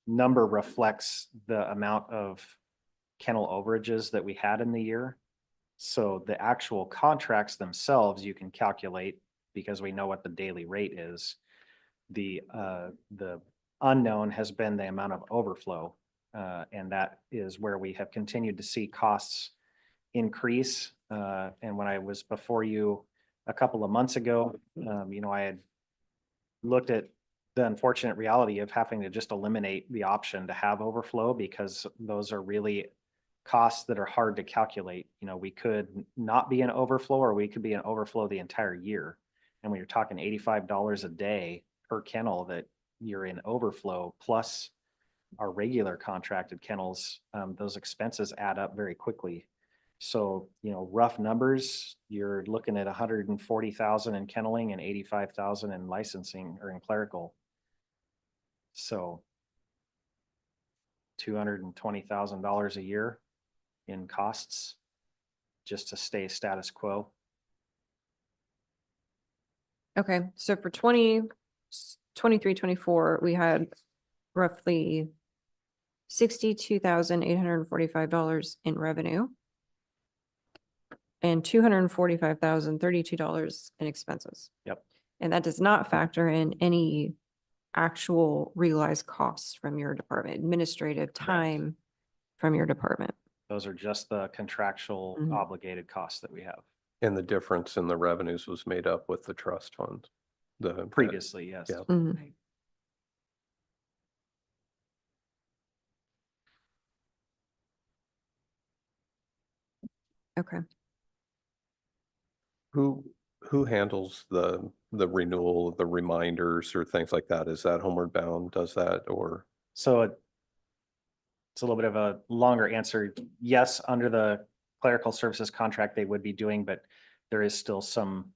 number reflects the amount of kennel overages that we had in the year. So the actual contracts themselves, you can calculate because we know what the daily rate is. The unknown has been the amount of overflow, and that is where we have continued to see costs increase. And when I was before you a couple of months ago, I had looked at the unfortunate reality of having to just eliminate the option to have overflow because those are really costs that are hard to calculate. We could not be an overflow or we could be an overflow the entire year. And when you're talking $85 a day per kennel that you're in overflow, plus our regular contracted kennels, those expenses add up very quickly. So, rough numbers, you're looking at 140,000 in kenneling and 85,000 in licensing or in clerical. So $220,000 a year in costs just to stay status quo. Okay, so for 23, 24, we had roughly $62,845 in revenue and $245,032 in expenses. Yep. And that does not factor in any actual realized costs from your department, administrative time from your department. Those are just the contractual Mhm. obligated costs that we have And the difference in the revenues was made up with the trust fund. The previously, yes. Yeah. Mhm. Okay. Who handles the renewal, the reminders or things like that? Is that Homeward Bound does that or? So it's a little bit of a longer answer. Yes, under the clerical services contract, they would be doing, but there is still some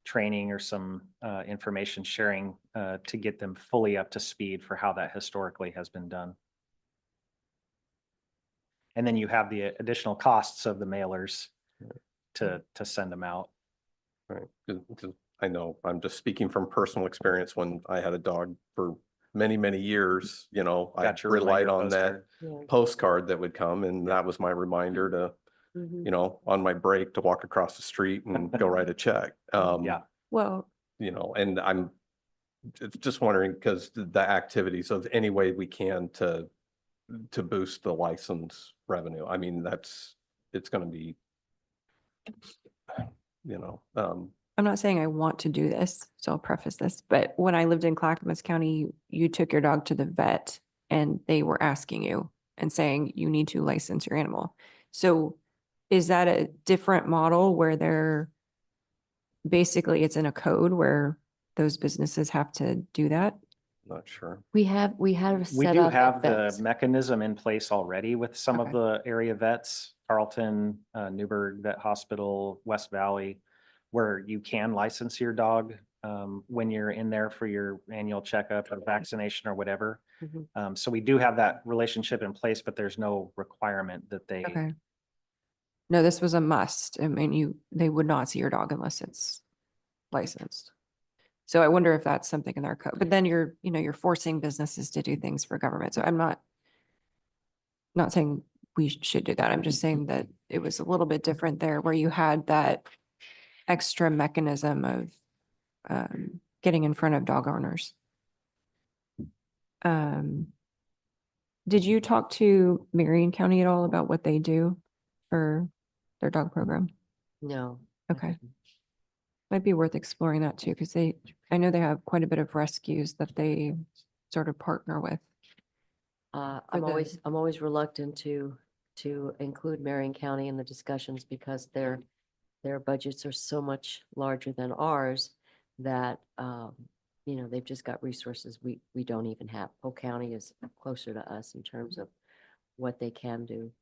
training or some information sharing to get them fully up to speed for how that historically has been done. And then you have the additional costs of the mailers to send them out. Right, 'cause I know, I'm just speaking from personal experience when I had a dog for many, many years, I Got your relied reminder on that postcard. postcard that would come and that was my reminder to, on my break to walk across the street and go write a check. Yeah. Well, And I'm just wondering, because the activities of any way we can to boost the license revenue. I mean, it's going to be, I'm not saying I want to do this, so I'll preface this, but when I lived in Clackamas County, you took your dog to the vet and they were asking you and saying you need to license your animal. So is that a different model where they're basically it's in a code where those businesses have to do that? not sure. We have We set do up have the events. mechanism in place already with some of Okay. the area vets, Carlton, Newburgh Vet Hospital, West Valley, where you can license your dog when you're in there for your annual checkup or vaccination or whatever. Mhm. So we do have that relationship in place, but there's no requirement that they, Okay. No, this was a must. I mean, they would not see your dog unless it's licensed. So I wonder if that's something in our code, but then you're forcing businesses to do things for government. So I'm not saying we should do that. I'm just saying that it was a little bit different there where you had that extra mechanism of getting in front of dog owners. Did you talk to Marion County at all about what they do for their dog program? No. I Okay. didn't. Might be worth exploring that too, because I know they have quite a bit of rescues that they sort of partner with. I'm the- always reluctant to include Marion County in the discussions because their budgets are so much larger than ours that, they've just got resources we don't even have. Polk County is closer to us in terms of what they can do.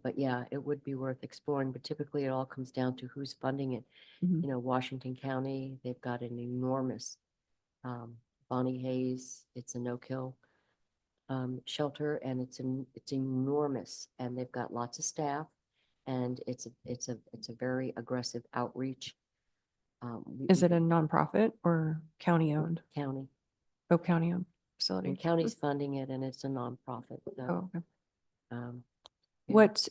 But yeah, it would be worth exploring, but typically it all comes down to who's funding it. Mhm. Washington County, they've got an enormous, Bonnie Hayes, it's a no-kill shelter, and it's enormous, and they've got lots of staff, and it's a very aggressive outreach. Is it a nonprofit or county owned? County? Oh, county owned I facility. mean, county's funding it, and it's a nonprofit. So, Oh, okay. um, yeah. What,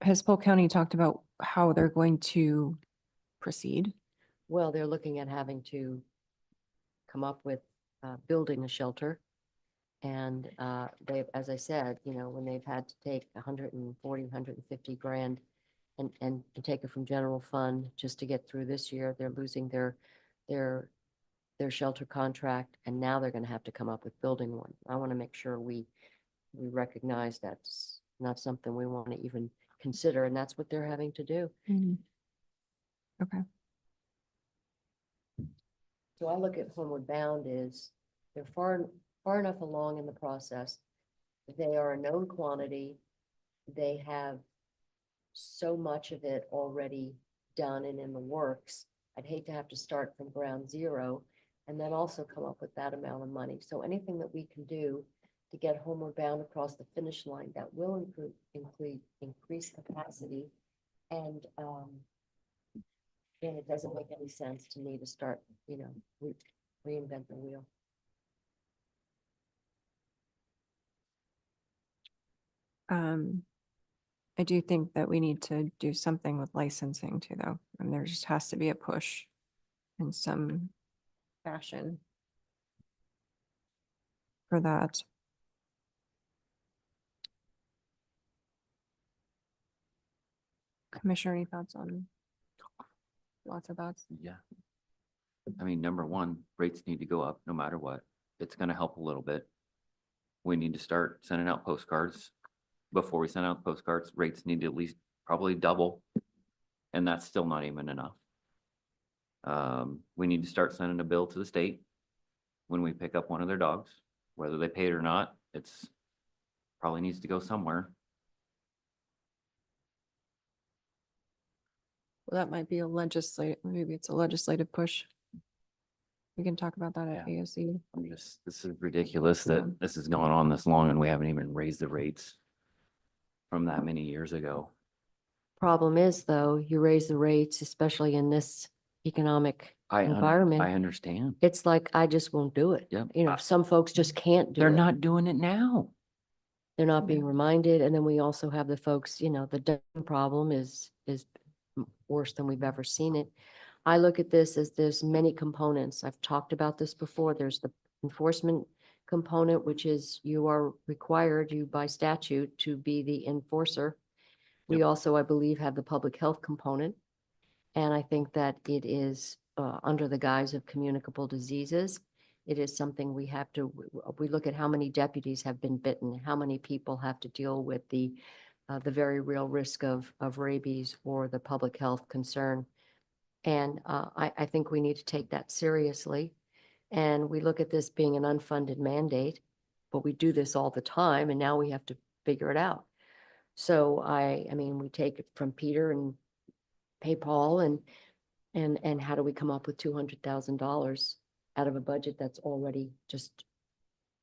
has Polk County talked about how they're going to proceed? Well, they're looking at having to come up with building a shelter. And they've, as I said, when they've had to take 140, 150 grand and take it from general fund just to get through this year, they're losing their shelter contract, and now they're gonna have to come up with building one. I want to make sure we recognize that's not something we want to even consider, and that's what they're having to do. Okay. So I look at Homeward Bound is they're far enough along in the process. They are a known quantity. They have so much of it already done and in the works. I'd hate to have to start from ground zero and then also come up with that amount of money. So anything that we can do to get Homeward Bound across the finish line, that will increase capacity. And it doesn't make any sense to me to start, reinvent the wheel. I do think that we need to do something with licensing too, though. And there just has to be a push in some fashion for that. Commissioner, any thoughts on? Lots of thoughts? Yeah. I mean, number one, rates need to go up no matter what. It's gonna help a little bit. We need to start sending out postcards. Before we send out postcards, rates need to at least probably double. And that's still not even enough. We need to start sending a bill to the state when we pick up one of their dogs, whether they pay it or not. It's probably needs to go somewhere. Well, that might be maybe it's a legislative push. We can talk about that at Yeah. AOC. This is ridiculous Yeah. that this has gone on this long and we haven't even raised the rates from that many years ago. Problem is, though, you raise the rates, especially in this economic I environment. understand. It's like, I just won't do it. Yep. Some folks just can't do it. They're not doing it now. They're not being reminded. And then we also have the folks, the dumb problem is worse than we've ever seen it. I look at this as there's many components. I've talked about this before. There's the enforcement component, which is you are required, by statute, to be the enforcer. We also, I believe, have the public health component. And I think that it is under the guise of communicable diseases. It is something we have to, we look at how many deputies have been bitten, how many people have to deal with the very real risk of rabies or the public health concern. And I think we need to take that seriously. And we look at this being an unfunded mandate, but we do this all the time, and now we have to figure it out. So I mean, we take it from Peter and pay Paul, and how do we come up with $200,000 out of a budget that's already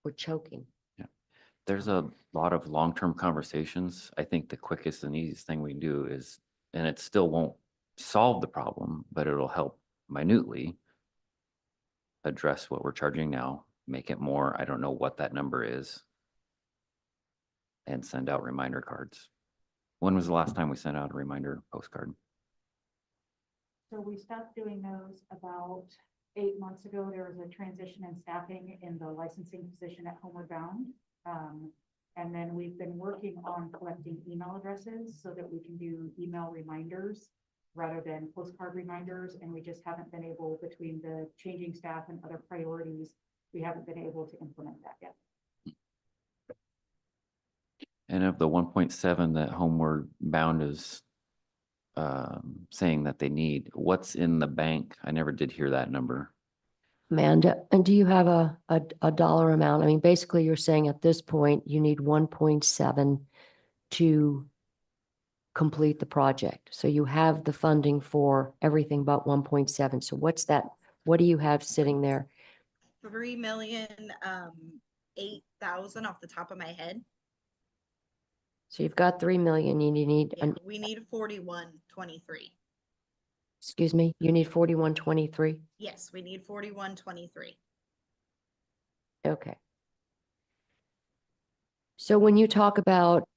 we're choking. There's a lot of long-term conversations. I think the quickest and easiest thing we can do is, and it still won't solve the problem, but it'll help minutely address what we're charging now, make it more, I don't know what that number is, and send out reminder cards. When was the last time we sent out a reminder postcard? So we stopped doing those about 8 months ago, there was a transition in staffing in the licensing position at Homeward Bound. And then we've been working on collecting email addresses so that we can do email reminders rather than postcard reminders. And we just haven't been able, between the changing staff and other priorities, we haven't been able to implement that yet. And of the 1.7 that Homeward Bound is saying that they need, what's in the bank? I never did hear that number. Amanda, and do you have a dollar amount? I mean, basically you're saying at this point, you need 1.7 to complete the project. So you have the funding for everything but 1.7. So what's that? What do you have sitting there? 3,008,000 off the top of my head. So you've got 3 million, you need, Yeah, we need 4123. excuse me, you need 4123? Yes, we need 4123. Okay. So when you talk about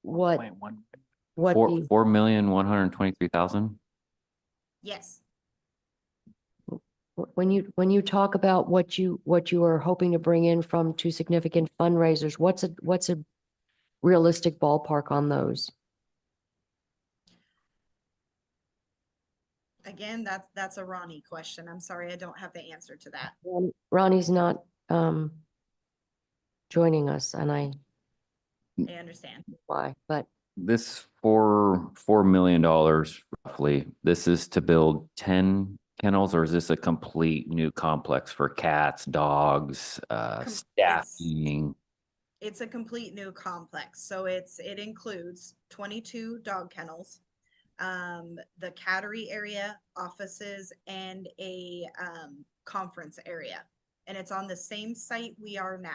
what, 1.1. what Four, the, 4,123,000? Yes, when you talk about what you are hoping to bring in from two significant fundraisers, what's a realistic ballpark on those? again, that's a Ronnie question. I'm sorry, I don't have the answer to that. Ronnie's not joining us, and I I understand. why, but This $4 million roughly, this is to build 10 kennels, or is this a complete new complex for cats, dogs, staffing? It's a complete new complex. So it includes 22 dog kennels, the cattery area, offices, and a conference area. And it's on the same site we are now.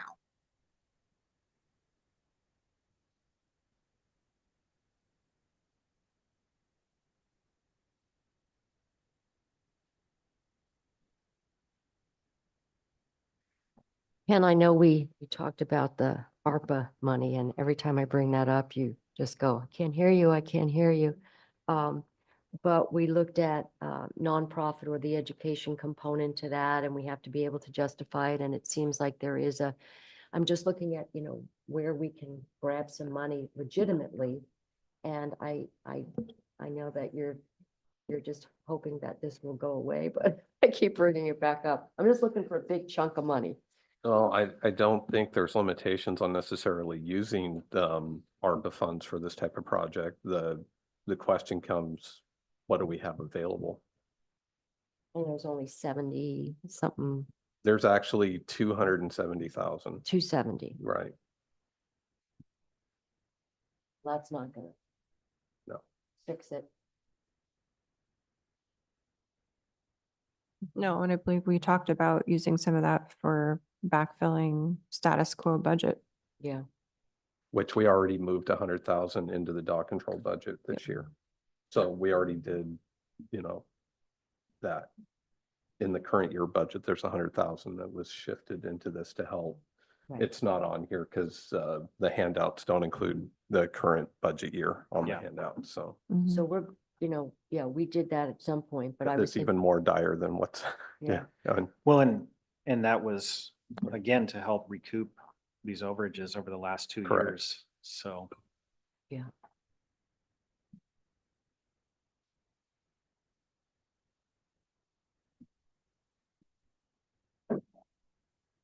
Ken, I know we talked about the ARPA money, and every time I bring that up, you just go, I can't hear you, I can't hear you. But we looked at nonprofit or the education component to that, and we have to be able to justify it. And it seems like there is I'm just looking at, where we can grab some money legitimately. And I know that you're just hoping that this will go away, but I keep bringing it back up. I'm just looking for a big chunk of money. Well, I don't think there's limitations on necessarily using ARPA funds for this type of project. The question comes, what do we have available? And there's only 70 something, There's actually 270,000, 270. right? That's not gonna. No. Fix it. No, and I believe we talked about using some of that for backfilling status quo budget. Yeah. Which we already moved 100,000 into the dog control budget this year. So we already did, that. In the current year budget, there's 100,000 that was shifted into this to help. Right. It's not on here because the handouts don't include the current budget year on the Yeah. handout, so. So we're, yeah, we did that at some point, but I was It's even more dire than what's, yeah. Well, and that was, again, to help recoup these overages over the last 2 Correct. years. So.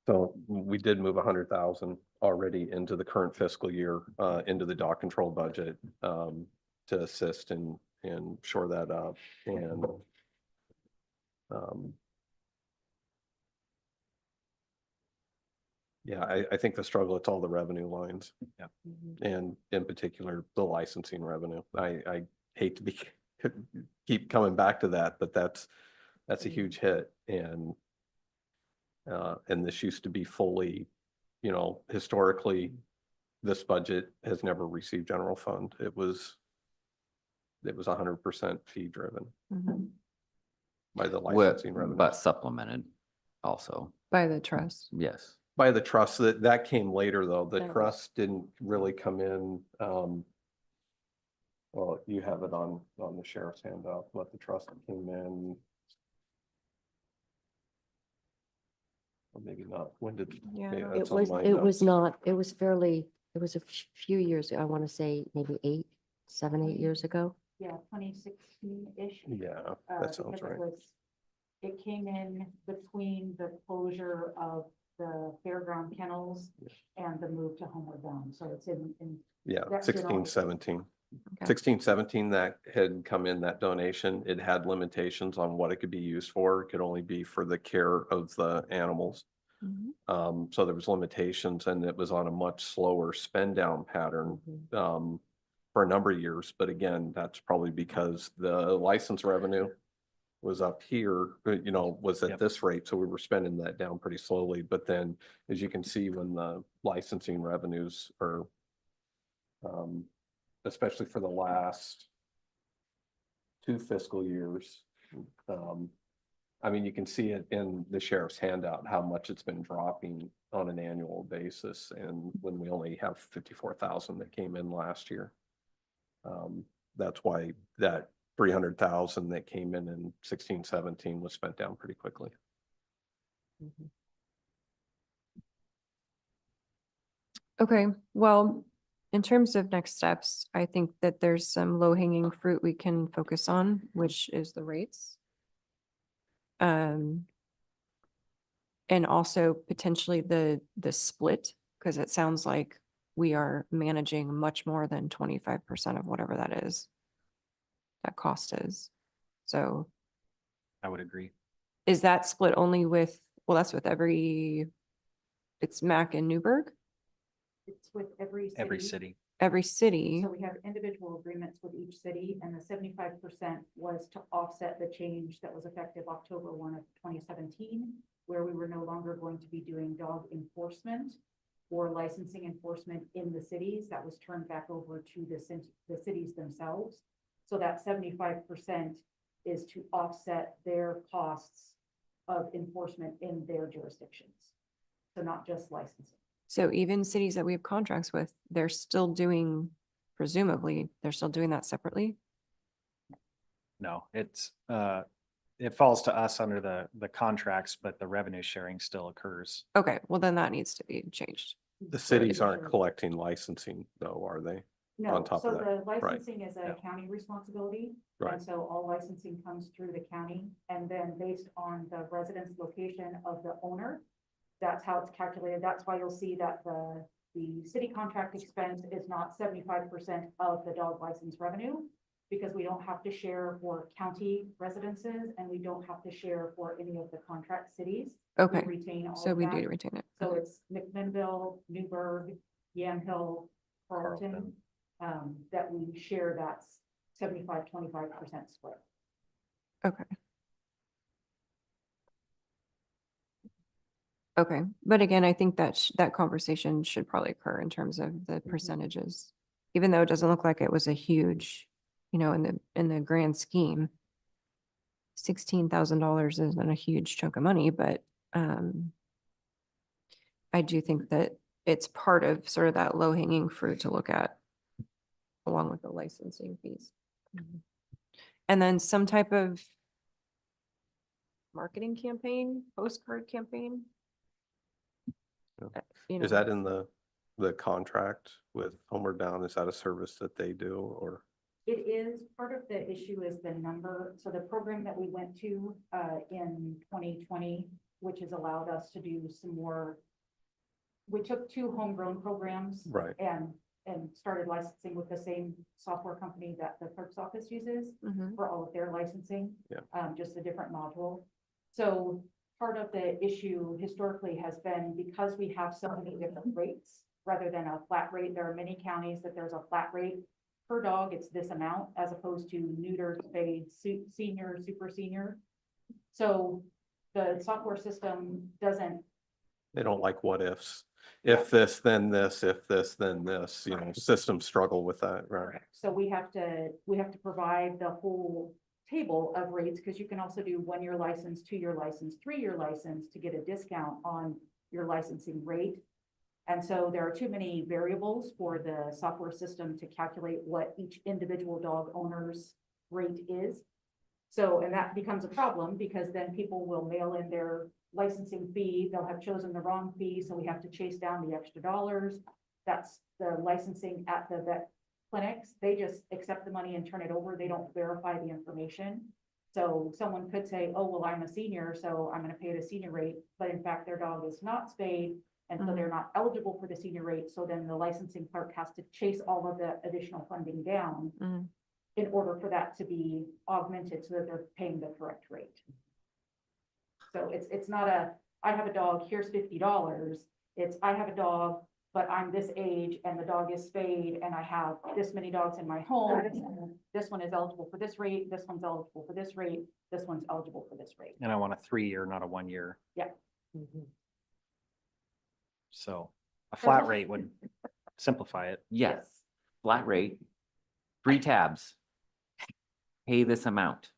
So we did move 100,000 already into the current fiscal year, into the dog control budget, to assist and shore that up. And yeah, I think the struggle, it's all the revenue lines. Yeah. And in particular, the licensing revenue. I hate to keep coming back to that, but that's a huge hit. And this used to be fully, historically, this budget has never received general fund. It was 100% fee driven Mhm. by the What, licensing revenue. but supplemented also, By the trust. yes. By the trust, that came later, though. The That was- trust didn't really come in. Well, you have it on the sheriff's handout, what the trust came in. Or maybe not. When did? Yeah, maybe it that's It on was, my it was notes. not, it was fairly, it was a few years, I want to say maybe 8 years ago. Yeah, 2016-ish. Yeah, that sounds because right. it came in between the closure of the fairground kennels and the move to Homeward Bound. So it's in Yeah, That's 16, generally- 17. Okay. 16, 17, that had come in, that donation. It had limitations on what it could be used for. It could only be for the care of the animals. Mhm. So there was limitations and it was on a much slower spend down pattern for a number of years. But again, that's probably because the license revenue was up here, was at Yep. this rate. So we were spending that down pretty slowly. But then, as you can see, when the licensing revenues are, especially for the last 2 fiscal years, I mean, you can see it in the sheriff's handout, how much it's been dropping on an annual basis. And when we only have 54,000 that came in last year. That's why that 300,000 that came in 16, 17 was spent down pretty quickly. Okay, well, in terms of next steps, I think that there's some low hanging fruit we can focus on, which is the rates. And also potentially the split, because it sounds like we are managing much more than 25% of whatever that is. That cost is. So I would agree. is that split only with, well, that's with it's Mac and Newburgh, It's with every Every city. every city. So we have individual agreements with each city, and the 75% was to offset the change that was effective October 1 of 2017, where we were no longer going to be doing dog enforcement or licensing enforcement in the cities. That was turned back over to the cities themselves. So that 75% is to offset their costs of enforcement in their jurisdictions. So not just licensing. So even cities that we have contracts with, they're still doing, presumably, they're still doing that separately? No, it falls to us under the contracts, but the revenue sharing still occurs. Okay, well, then that needs to be changed. The cities aren't collecting licensing though, are they? No, on top so of that, the right. licensing is a Yeah. county responsibility. Right. And so all licensing comes through the county, and then based on the residence location of the owner, that's how it's calculated. That's why you'll see that the city contract expense is not 75% of the dog license revenue, because we don't have to share for county residences and we don't have to share for any of the contract cities. We Okay, retain all so of we that. do retain it. So it's McMinnville, Newburgh, Yamhill, Carlton, that we share that 75-25% split. Okay. Okay, but again, I think that that conversation should probably occur in terms of the percentages. Even though it doesn't look like it was a huge, in the grand scheme. $16,000 isn't a huge chunk of money, but I do think that it's part of sort of that low hanging fruit to look at along with the licensing fees. And then some type of marketing campaign, postcard campaign. Yeah. You Is know, that in the contract with Homeward Bound? Is that a service that they do or? It is, part of the issue is the number. So the program that we went to in 2020, which has allowed us to do some more. We took 2 homegrown programs. Right. And started licensing with the same software company that the clerk's office uses mhm. for all of their licensing. Yeah. Just a different module. So part of the issue historically has been because we have so many different rates, rather than a flat rate, there are many counties that there's a flat rate per dog, it's this amount, as opposed to neuter, spayed, senior, super senior. So the software system doesn't. They don't like what ifs. If this, then this, if this, then this, systems struggle with that, right? So we have to provide the whole table of rates, because you can also do 1-year license, 2-year license, 3-year license to get a discount on your licensing rate. And so there are too many variables for the software system to calculate what each individual dog owner's rate is. So, and that becomes a problem because then people will mail in their licensing fee. They'll have chosen the wrong fee, so we have to chase down the extra dollars. That's the licensing at the vet clinics. They just accept the money and turn it over. They don't verify the information. So someone could say, oh, well, I'm a senior, so I'm gonna pay the senior rate, but in fact, their dog is not spayed. And so they're not eligible for the senior rate. So then the licensing clerk has to chase all of the additional funding down Mhm. in order for that to be augmented so that they're paying the correct rate. So it's not I have a dog, here's $50. It's, I have a dog, but I'm this age and the dog is spayed and I have this many dogs in my home. This one is eligible for this rate, this one's eligible for this rate, this one's eligible for this rate. And I want a 3-year, not a 1-year. Yeah. So a flat rate would simplify it. Yes, flat rate, 3 tabs. Pay this amount.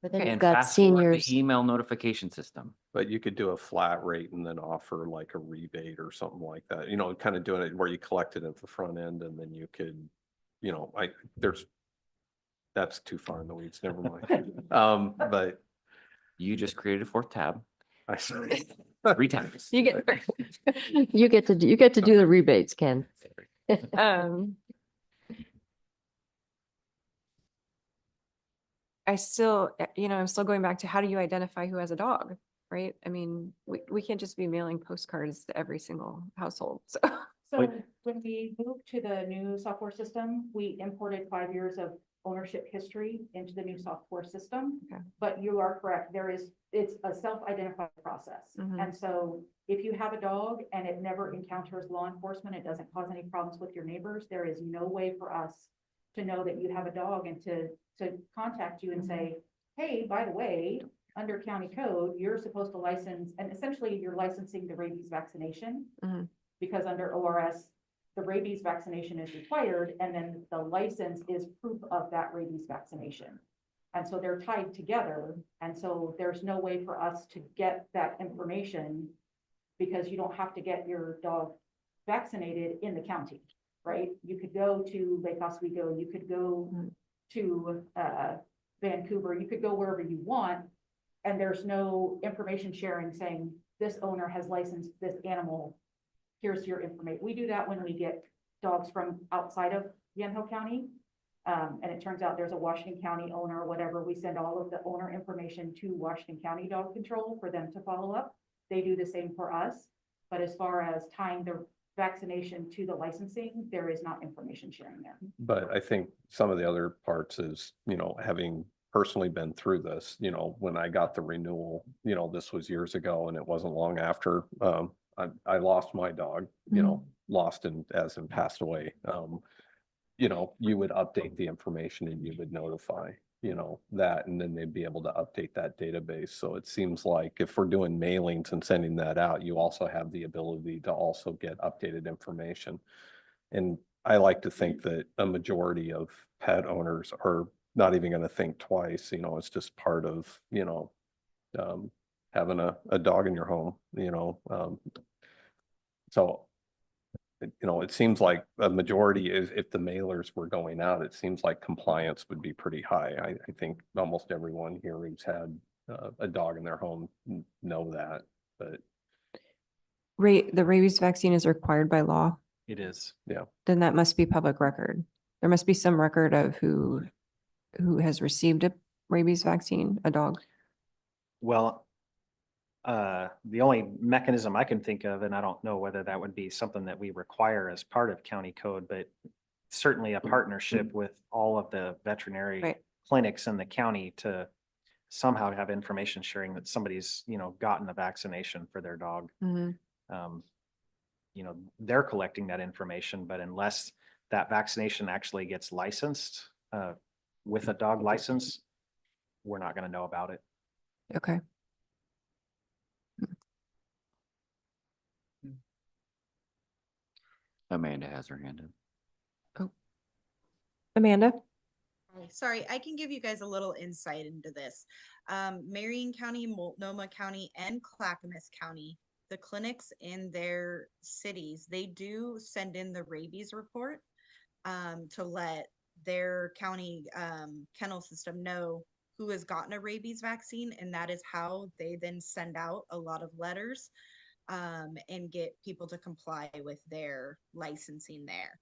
But then And you've got fast forward seniors. the email notification system. But you could do a flat rate and then offer like a rebate or something like that, you know, kind of doing it where you collect it at the front end and then you could, you know, that's too far in the weeds, never mind. But You just created a 4th tab, I sorry. 3 tabs. You get, you get to do the rebates, Ken. I still, I'm still going back to how do you identify who has a dog, right? I mean, we can't just be mailing postcards to every single household, so. So when we moved to the new software system, we imported 5 years of ownership history into the new software system. Okay. But you are correct, it's a self-identified process. Mhm. And so if you have a dog and it never encounters law enforcement, it doesn't cause any problems with your neighbors, there is no way for us to know that you have a dog and to contact you and say, hey, by the way, under county code, you're supposed to license, and essentially you're licensing the rabies vaccination. Mhm. Because under ORS, the rabies vaccination is required, and then the license is proof of that rabies vaccination. And so they're tied together, and so there's no way for us to get that information because you don't have to get your dog vaccinated in the county, right? You could go to Lake Oswego, you could go to Vancouver, you could go wherever you want, and there's no information sharing saying this owner has licensed this animal. Here's your information. We do that when we get dogs from outside of Yamhill County. And it turns out there's a Washington County owner or whatever. We send all of the owner information to Washington County Dog Control for them to follow up. They do the same for us. But as far as tying the vaccination to the licensing, there is not information sharing there. But I think some of the other parts is, you know, having personally been through this, you know, when I got the renewal, you know, this was years ago and it wasn't long after, I lost my dog, you know, lost and as in passed away. You know, you would update the information and you would notify, you know, that, and then they'd be able to update that database. So it seems like if we're doing mailings and sending that out, you also have the ability to also get updated information. And I like to think that a majority of pet owners are not even going to think twice, you know, it's just part of, you know, having a dog in your home, you know. So, you know, it seems like a majority is, if the mailers were going out, it seems like compliance would be pretty high. I think almost everyone here who's had a dog in their home know that, but The rabies vaccine is required by law, It is. then that must be public record. There must be some record of who has received a rabies vaccine, a dog. Well, the only mechanism I can think of, and I don't know whether that would be something that we require as part of county code, but certainly a partnership with all of the veterinary Right. clinics in the county to somehow have information sharing that somebody's, you know, gotten a vaccination for their dog. Mhm. You know, they're collecting that information, but unless that vaccination actually gets licensed with a dog license, we're not going to know about it. Okay. Amanda has her hand up. Amanda? Sorry, I can give you guys a little insight into this. Marion County, Multnomah County, and Clackamas County, the clinics in their cities, they do send in the rabies report to let their county kennel system know who has gotten a rabies vaccine, and that is how they then send out a lot of letters and get people to comply with their licensing there.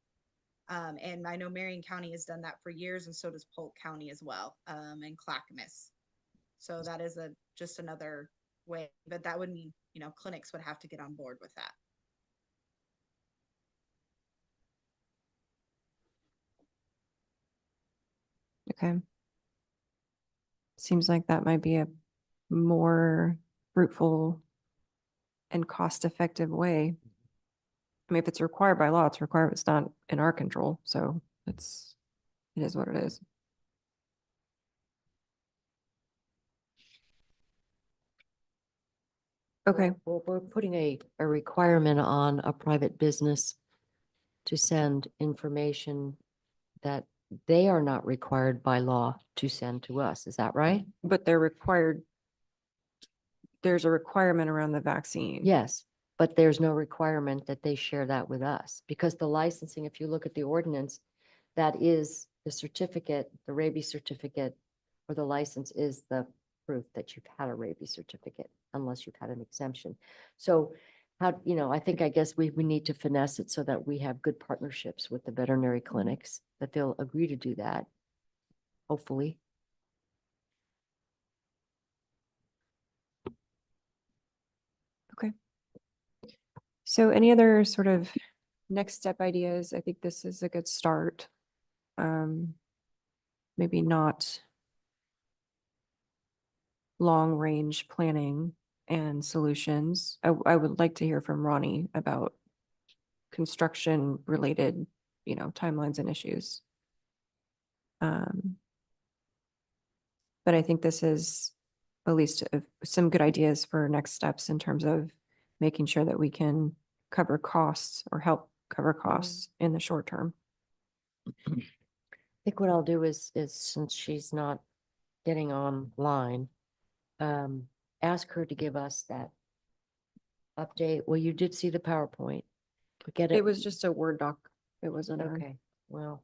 And I know Marion County has done that for years, and so does Polk County as well, and Clackamas. So that is just another way, but that would mean, clinics would have to get on board with that. Okay. Seems like that might be a more fruitful and cost-effective way. I mean, if it's required by law, it's required. It's not in our control. So it is what it is. Okay. Well, we're putting a requirement on a private business to send information that they are not required by law to send to us. Is that right? But they're required. There's a requirement around the vaccine. Yes, but there's no requirement that they share that with us because the licensing, if you look at the ordinance, that is the certificate, the rabies certificate or the license is the proof that you've had a rabies certificate unless you've had an exemption. So how, I guess we need to finesse it so that we have good partnerships with the veterinary clinics, that they'll agree to do that, hopefully. Okay. So any other sort of next step ideas? I think this is a good start. Maybe not long range planning and solutions. I would like to hear from Ronnie about construction related, timelines and issues. But I think this is at least some good ideas for next steps in terms of making sure that we can cover costs or help cover costs in the short term. I think what I'll do is since she's not getting online, ask her to give us that update. Well, you did see the PowerPoint. But get it. It was just a Word doc. It wasn't. Okay, well,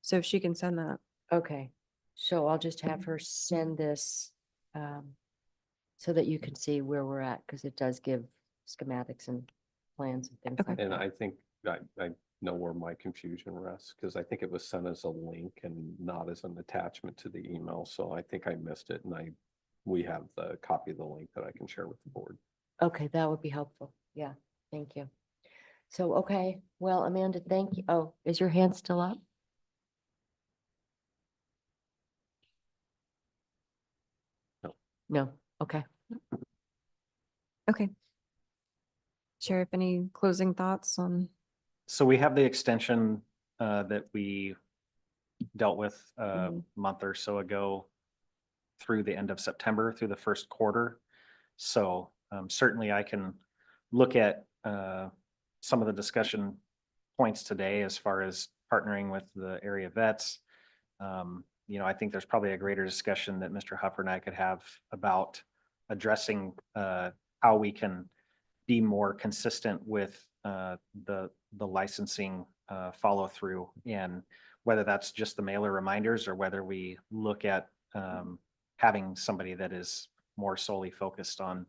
So if she can send that. okay. So I'll just have her send this so that you can see where we're at, because it does give schematics and plans and things Okay. like And that. I think I know where my confusion rests, because I think it was sent as a link and not as an attachment to the email. So I think I missed it, and we have the copy of the link that I can share with the board. Okay, that would be helpful. Yeah, thank you. So, okay, well, Amanda, thank you. Oh, is your hand still up? No. No, okay. Okay. Sheriff, any closing thoughts on? So we have the extension that we dealt with a Mhm. month or so ago through the end of September, through the first quarter. So certainly I can look at some of the discussion points today as far as partnering with the area vets. I think there's probably a greater discussion that Mr. Huffer and I could have about addressing how we can be more consistent with the licensing follow through, and whether that's just the mailer reminders or whether we look at having somebody that is more solely focused on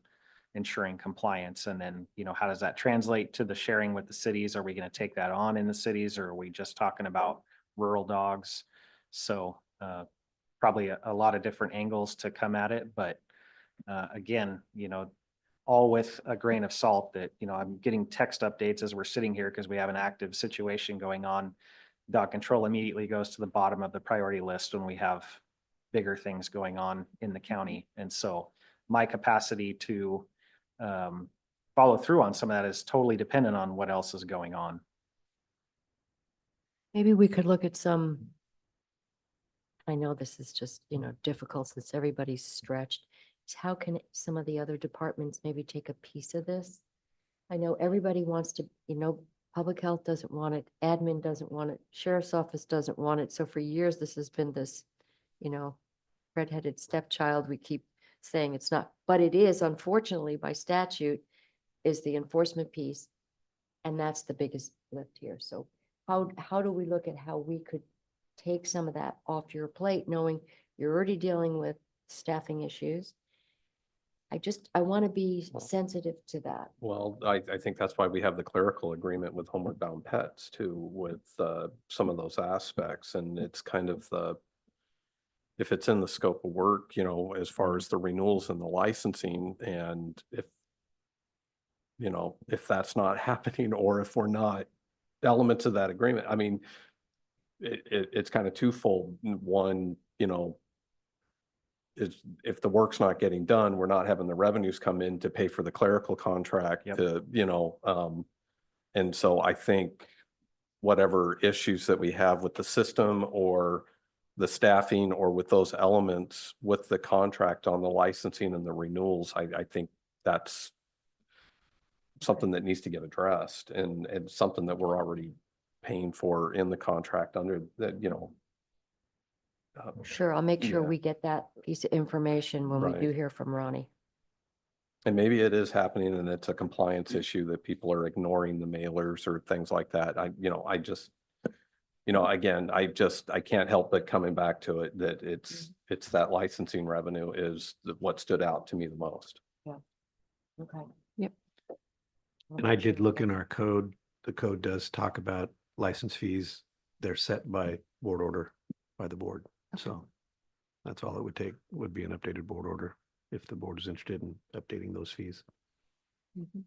ensuring compliance. And then, how does that translate to the sharing with the cities? Are we going to take that on in the cities, or are we just talking about rural dogs? So probably a lot of different angles to come at it, but again, all with a grain of salt that, I'm getting text updates as we're sitting here because we have an active situation going on. Dog control immediately goes to the bottom of the priority list when we have bigger things going on in the county. And so my capacity to follow through on some of that is totally dependent on what else is going on. Maybe we could look at some, I know this is just, difficult since everybody's stretched. Is how can some of the other departments maybe take a piece of this? I know everybody wants to, public health doesn't want it, admin doesn't want it, sheriff's office doesn't want it. So for years, this has been this, redheaded stepchild. We keep saying it's not, but it is, unfortunately, by statute, is the enforcement piece. And that's the biggest lift here. So how do we look at how we could take some of that off your plate, knowing you're already dealing with staffing issues. I want to be sensitive to that. Well, I think that's why we have the clerical agreement with Homeward Bound Pets too, with some of those aspects. And it's kind of if it's in the scope of work, you know, as far as the renewals and the licensing, and if that's not happening, or if we're not elements of that agreement, I mean, it's kind of twofold. One, is if the work's not getting done, we're not having the revenues come in to pay for the clerical contract Yep. to, and so I think whatever issues that we have with the system or the staffing or with those elements with the contract on the licensing and the renewals, I think that's something that needs to get addressed, and something that we're already paying for in the contract under that, Sure, I'll make sure Yeah. we get that piece of information when we Right. do hear from Ronnie. And maybe it is happening and it's a compliance issue that people are ignoring the mailers or things like that. I just, again, I can't help but coming back to it, that it's that licensing revenue is what stood out to me the most. Okay. Yep. I'll And I make sure did we look get in our code. The code does talk about license fees. They're set by board order by the board. So that's all it would take, would be an updated board order if the board is interested in updating those fees. Mhm.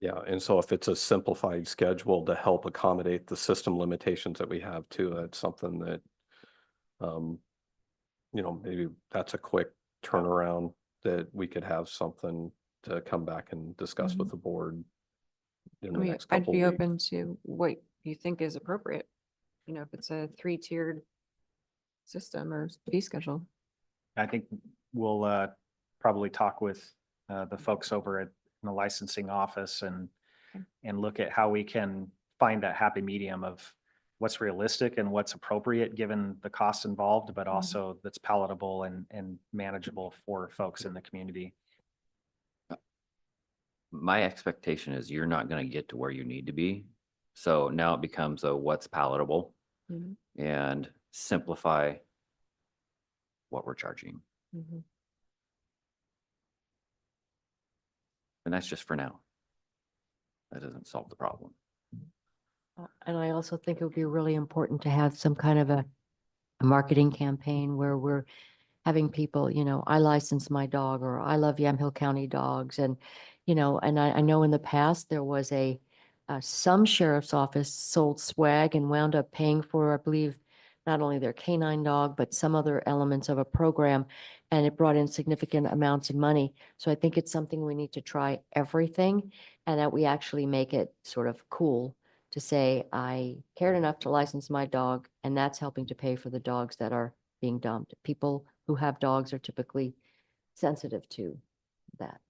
Yeah, and so if it's a simplified schedule to help accommodate the system limitations that we have too, that's something that, maybe that's a quick turnaround that we could have something to come back and discuss with the board in I the mean, next I'd couple be weeks. open to what you think is appropriate. If it's a 3-tiered system or fee schedule. I think we'll probably talk with the folks over at the licensing office and look at how we can find that happy medium of what's realistic and what's appropriate given the costs involved, but also that's palatable and manageable for folks in the community. My expectation is you're not going to get to where you need to be. So now it becomes a what's palatable Mhm. and simplify what we're charging. Mhm. And that's just for now. That doesn't solve the problem. And I also think it would be really important to have some kind of a marketing campaign where we're having people, I license my dog, or I love Yamhill County dogs. And, and I know in the past there was some sheriff's office sold swag and wound up paying for, I believe, not only their canine dog, but some other elements of a program. And it brought in significant amounts of money. So I think it's something we need to try everything, and that we actually make it sort of cool to say, I cared enough to license my dog, and that's helping to pay for the dogs that are being dumped. People who have dogs are typically sensitive to that.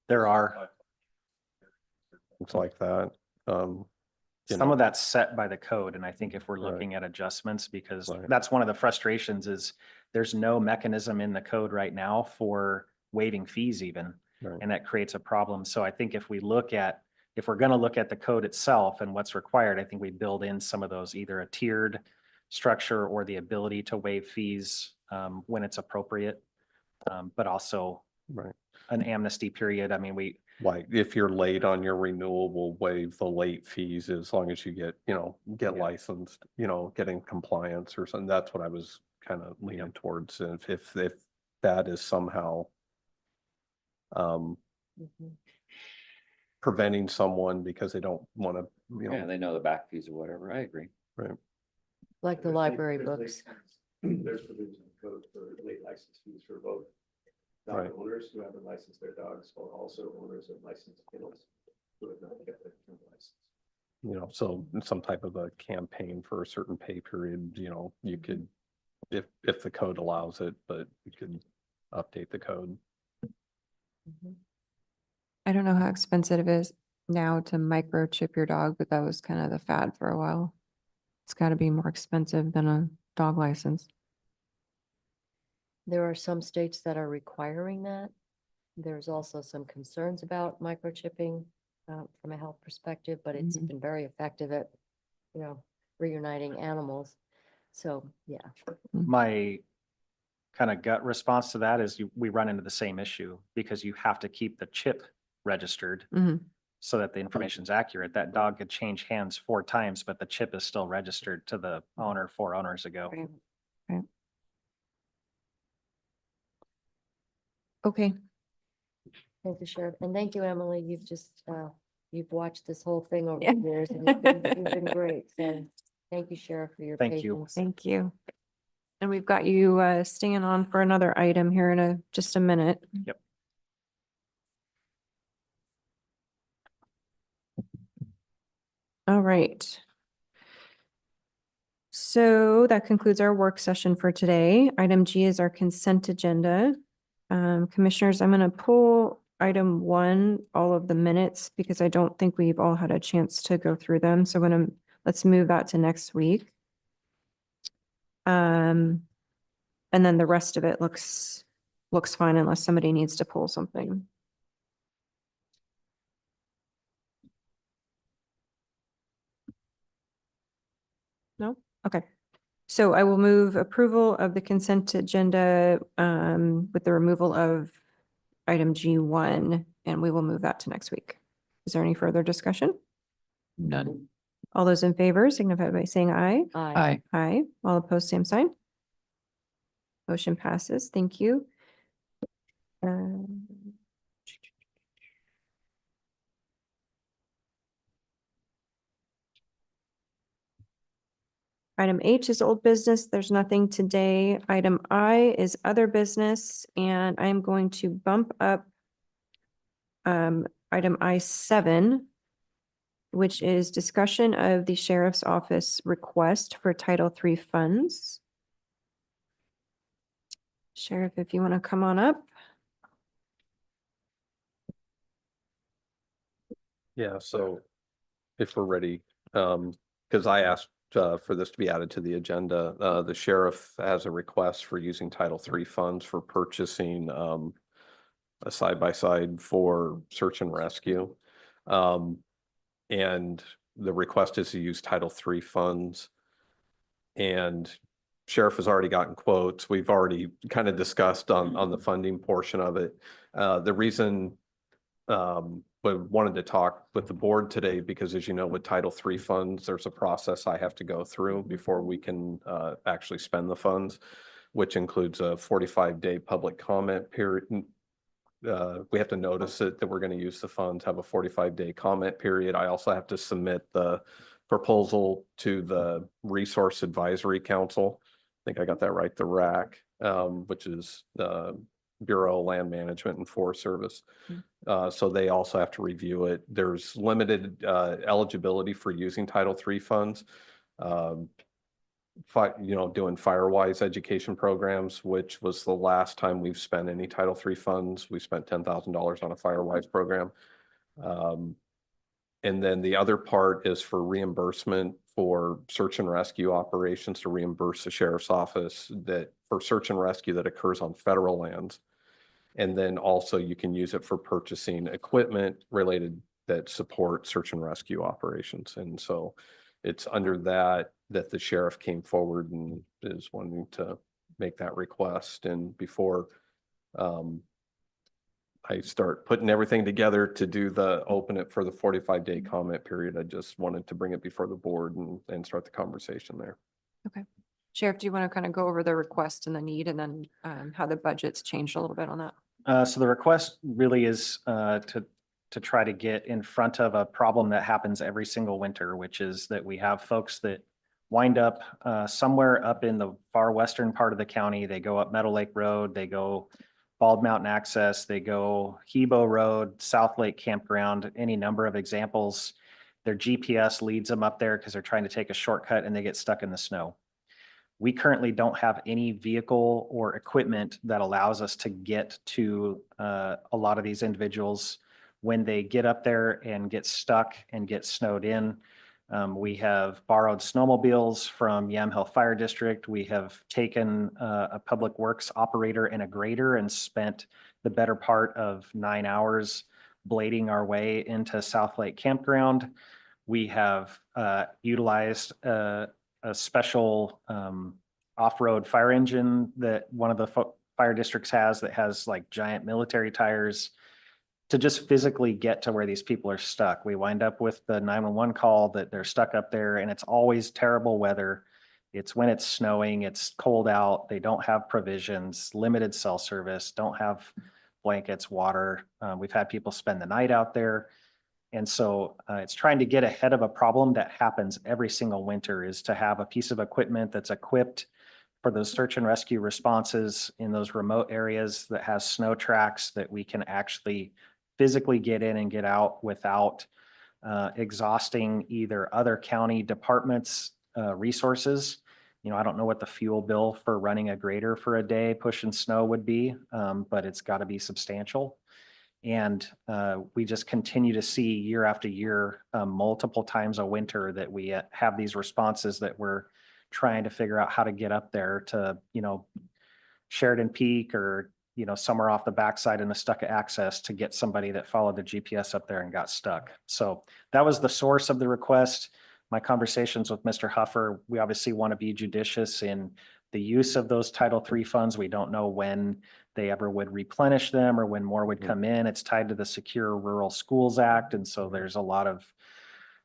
There are. Things like that. Some of that's set by the code, and I think if we're Right. looking at adjustments, because Right. that's one of the frustrations is there's no mechanism in the code right now for waiving fees even. Right. And that creates a problem. So I think if we're going to look at the code itself and what's required, I think we build in some of those, either a tiered structure or the ability to waive fees when it's appropriate. But also Right. an amnesty period. I mean, Like if you're late on your renewal, we'll waive the late fees as long as you get Yeah. licensed, getting compliance or something. That's what I was kind of leaning towards. And if that is somehow preventing someone because they don't want to, Yeah, they know the back fees or whatever. I agree. right. Like the library books. There's provisions in code for late license fees for both Right. dog owners who haven't licensed their dogs, or also owners of licensed kennels who have not kept their kennel license. So some type of a campaign for a certain pay period, you could, if the code allows it, but you could update the code. I don't know how expensive it is now to microchip your dog, but that was kind of the fad for a while. It's got to be more expensive than a dog license. There are some states that are requiring that. There's also some concerns about microchipping. from a health perspective, but it's Mhm. been very effective at, reuniting animals. So, yeah. My kind of gut response to that is we run into the same issue because you have to keep the chip registered Mhm. so that the information's accurate. That dog could change hands 4 times, but the chip is still registered to the owner 4 owners ago. Right. Right. Okay, Thank you, Sheriff. And thank you, Emily. You've watched this whole thing over Yeah. the years and you've been great. So thank you, Sheriff, for your Thank you. patience. thank you. And we've got you staying on for another item here in just a minute. Yep. All right. So that concludes our work session for today. Item G is our consent agenda. Commissioners, I'm going to pull item 1, all of the minutes, because I don't think we've all had a chance to go through them. So let's move that to next week. And then the rest of it looks fine unless somebody needs to pull something. No? Okay. So I will move approval of the consent agenda with the removal of item G1, and we will move that to next week. Is there any further discussion? None. All those in favor signify by saying aye. Aye. Aye. All opposed, same sign. Motion passes. Thank you. Um, Item H is old business. There's nothing today. Item I is other business, and I'm going to bump up item I7, which is discussion of the sheriff's office request for Title III funds. Sheriff, if you want to come on up. Yeah, so if we're ready, because I asked for this to be added to the agenda, the sheriff has a request for using Title III funds for purchasing a side-by-side for search and rescue. And the request is to use Title III funds. And sheriff has already gotten quotes. We've already kind of discussed on the funding portion of it. The reason we wanted to talk with the board today, because as you know, with Title III funds, there's a process I have to go through before we can actually spend the funds, which includes a 45-day public comment period. We have to notice it that we're going to use the funds, have a 45-day comment period. I also have to submit the proposal to the Resource Advisory Council. I think I got that right, the RAC, which is the Bureau of Land Management and Forest Service. So they also have to review it. There's limited eligibility for using Title III funds. Doing Firewise education programs, which was the last time we've spent any Title III funds. We spent $10,000 on a Firewise program. And then the other part is for reimbursement for search and rescue operations, to reimburse the sheriff's office for search and rescue that occurs on federal lands. And then also you can use it for purchasing equipment related that support search and rescue operations. And so it's under that the sheriff came forward and is wanting to make that request. And before I start putting everything together to open it for the 45-day comment period, I just wanted to bring it before the board and start the conversation there. Okay. Sheriff, do you want to kind of go over the request and the need, and then how the budget's changed a little bit on that? So the request really is to try to get in front of a problem that happens every single winter, which is that we have folks that wind up somewhere up in the far western part of the county. They go up Meadow Lake Road, they go Bald Mountain Access, they go Hebo Road, South Lake Campground, any number of examples. Their GPS leads them up there because they're trying to take a shortcut and they get stuck in the snow. We currently don't have any vehicle or equipment that allows us to get to a lot of these individuals when they get up there and get stuck and get snowed in. We have borrowed snowmobiles from Yamhill Fire District. We have taken a public works operator and a grader and spent the better part of 9 hours blading our way into South Lake Campground. We have utilized a special off-road fire engine that one of the fire districts has that has like giant military tires to just physically get to where these people are stuck. We wind up with the 911 call that they're stuck up there, and it's always terrible weather. It's when it's snowing, it's cold out, they don't have provisions, limited cell service, don't have blankets, water. We've had people spend the night out there. And so it's trying to get ahead of a problem that happens every single winter, is to have a piece of equipment that's equipped for those search and rescue responses in those remote areas that has snow tracks that we can actually physically get in and get out without exhausting either other county departments' resources. You know, I don't know what the fuel bill for running a grader for a day pushing snow would be, but it's got to be substantial. And we just continue to see year after year, multiple times a winter that we have these responses that we're trying to figure out how to get up there to, you know, Sheridan Peak or, you know, somewhere off the backside in the stuck access to get somebody that followed the GPS up there and got stuck. So that was the source of the request. My conversations with Mr. Huffer, we obviously want to be judicious in the use of those Title III funds. We don't know when they ever would replenish them or when more would come in. It's tied to the Secure Rural Schools Act. And so there's a lot of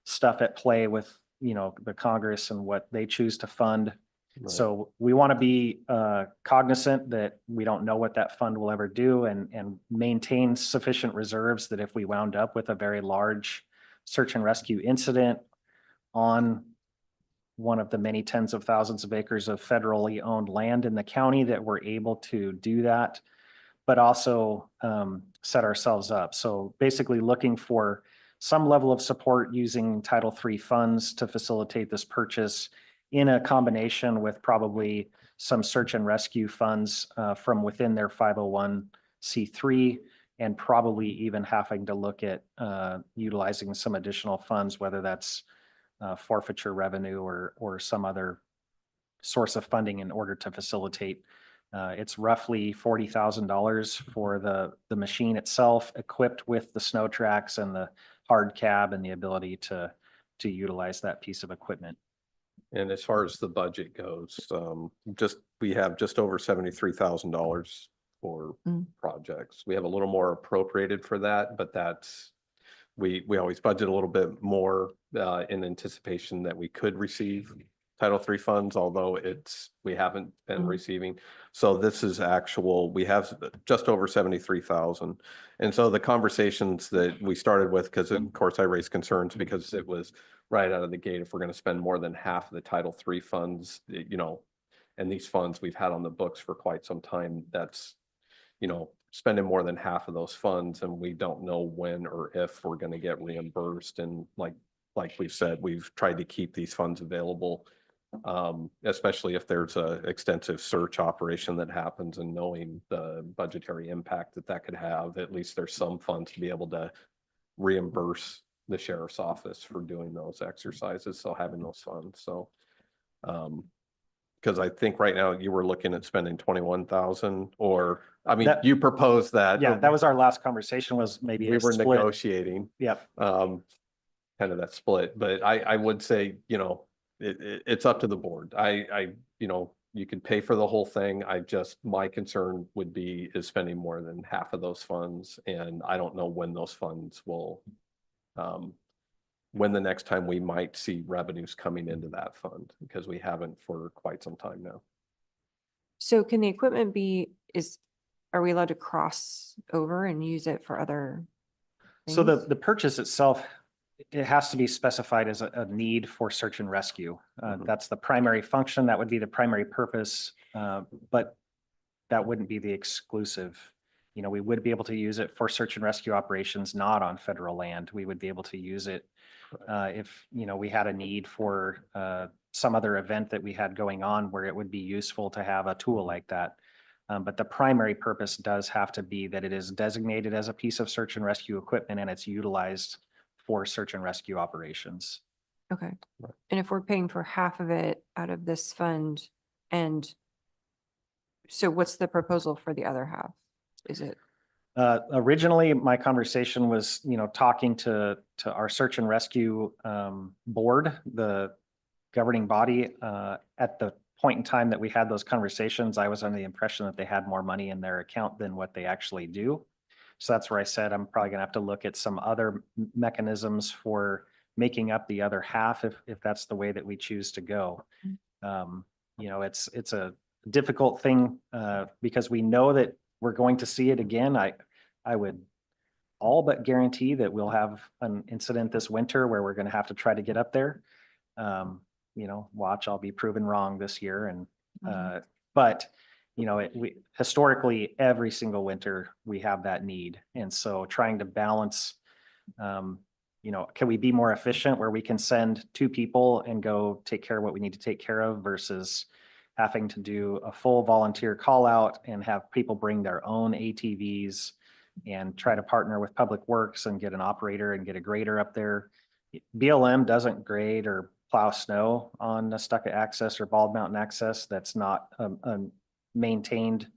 stuff at play with, you know, the Congress and what they choose to fund. Right. So we want to be cognizant that we don't know what that fund will ever do, and maintain sufficient reserves that if we wound up with a very large search and rescue incident on one of the many tens of thousands of acres of federally owned land in the county, that we're able to do that, but also set ourselves up. So basically looking for some level of support using Title III funds to facilitate this purchase, in a combination with probably some search and rescue funds from within their 501c3, and probably even having to look at utilizing some additional funds, whether that's forfeiture revenue or some other source of funding in order to facilitate. It's roughly $40,000 for the machine itself, equipped with the snow tracks and the hard cab and the ability to utilize that piece of equipment. And as far as the budget goes, we have just over $73,000 for projects. We have a little more appropriated for that, but that's, we always budget a little bit more in anticipation that we could receive Title III funds, although we haven't been receiving. So this is actual, we have just over 73,000. And so the conversations that we started with, because of course I raised concerns because it was right out of the gate, if we're going to spend more than half of the Title III funds, you know, and these funds we've had on the books for quite some time, that's, you know, spending more than half of those funds, and we don't know when or if we're going to get reimbursed. And like we've said, we've tried to keep these funds available, especially if there's a extensive search operation that happens, and knowing the budgetary impact that could have, at least there's some funds to be able to reimburse the sheriff's office for doing those exercises. So having those funds, so because I think right now you were looking at spending 21,000, or I mean, you proposed that. Yeah, that was our last conversation, was maybe we a were split. negotiating. Yep. Kind of that split, but I would say, you know, it's up to the board. You know, you could pay for the whole thing. My concern would be is spending more than half of those funds. And I don't know when those funds will, when the next time we might see revenues coming into that fund, because we haven't for quite some time now. So can the equipment are we allowed to cross over and use it for other things? So the purchase itself, it has to be specified as a need for search and rescue. That's the primary function. That would be the primary purpose, but that wouldn't be the exclusive. You know, we would be able to use it for search and rescue operations not on federal land. We would be able to use it if, you know, we had a need for some other event that we had going on where it would be useful to have a tool like that. But the primary purpose does have to be that it is designated as a piece of search and rescue equipment, and it's utilized for search and rescue operations. Okay. And if we're paying for half of it out of this fund, and so what's the proposal for the other half? Is it? Originally, my conversation was, talking to our search and rescue board, the governing body. At the point in time that we had those conversations, I was under the impression that they had more money in their account than what they actually do. So that's where I said I'm probably gonna have to look at some other mechanisms for making up the other half if that's the way that we choose to go. It's a difficult thing because we know that we're going to see it again. I would all but guarantee that we'll have an incident this winter where we're gonna have to try to get up there. Watch, I'll be proven wrong this year and, but we historically, every single winter, we have that need. And so trying to balance, can we be more efficient where we can send 2 people and go take care of what we need to take care of versus having to do a full volunteer call out and have people bring their own ATVs and try to partner with Public Works and get an operator and get a grader up there. BLM doesn't grade or plow snow on Nestucca access or Bald Mountain access. That's not a maintained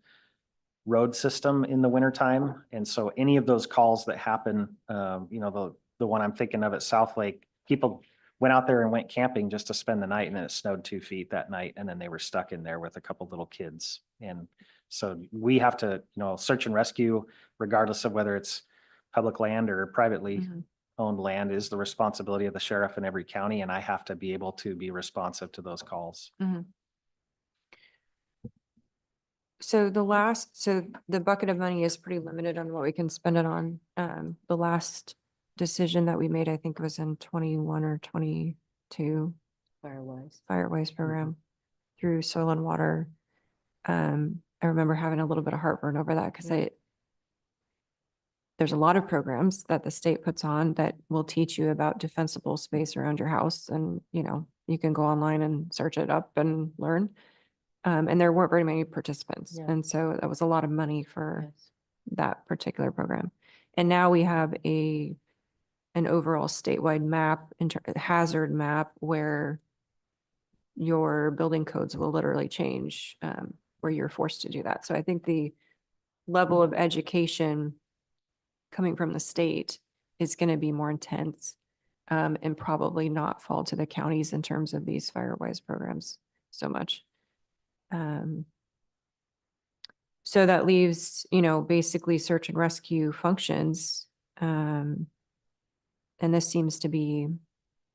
road system in the wintertime. And so any of those calls that happen, the one I'm thinking of at South Lake, people went out there and went camping just to spend the night, and then it snowed 2 feet that night. And then they were stuck in there with a couple little kids. And so we have to, search and rescue, regardless of whether it's public land or privately owned land, is the responsibility of the sheriff in every county. And I have to be able to be responsive to those calls. So the bucket of money is pretty limited on what we can spend it on. The last decision that we made, I think, was in 21 or 22 Firewise program through Soil and Water. I remember having a little bit of heartburn over that because there's a lot of programs that the state puts on that will teach you about defensible space around your house. And, you can go online and search it up and learn. And there weren't very many participants. Yeah. And so that was a lot of money for that particular program. And now we have an overall statewide map, hazard map, where your building codes will literally change, where you're forced to do that. So I think the level of education coming from the state is going to be more intense, and probably not fall to the counties in terms of these Firewise programs so much. So that leaves, basically search and rescue functions. And this seems to be,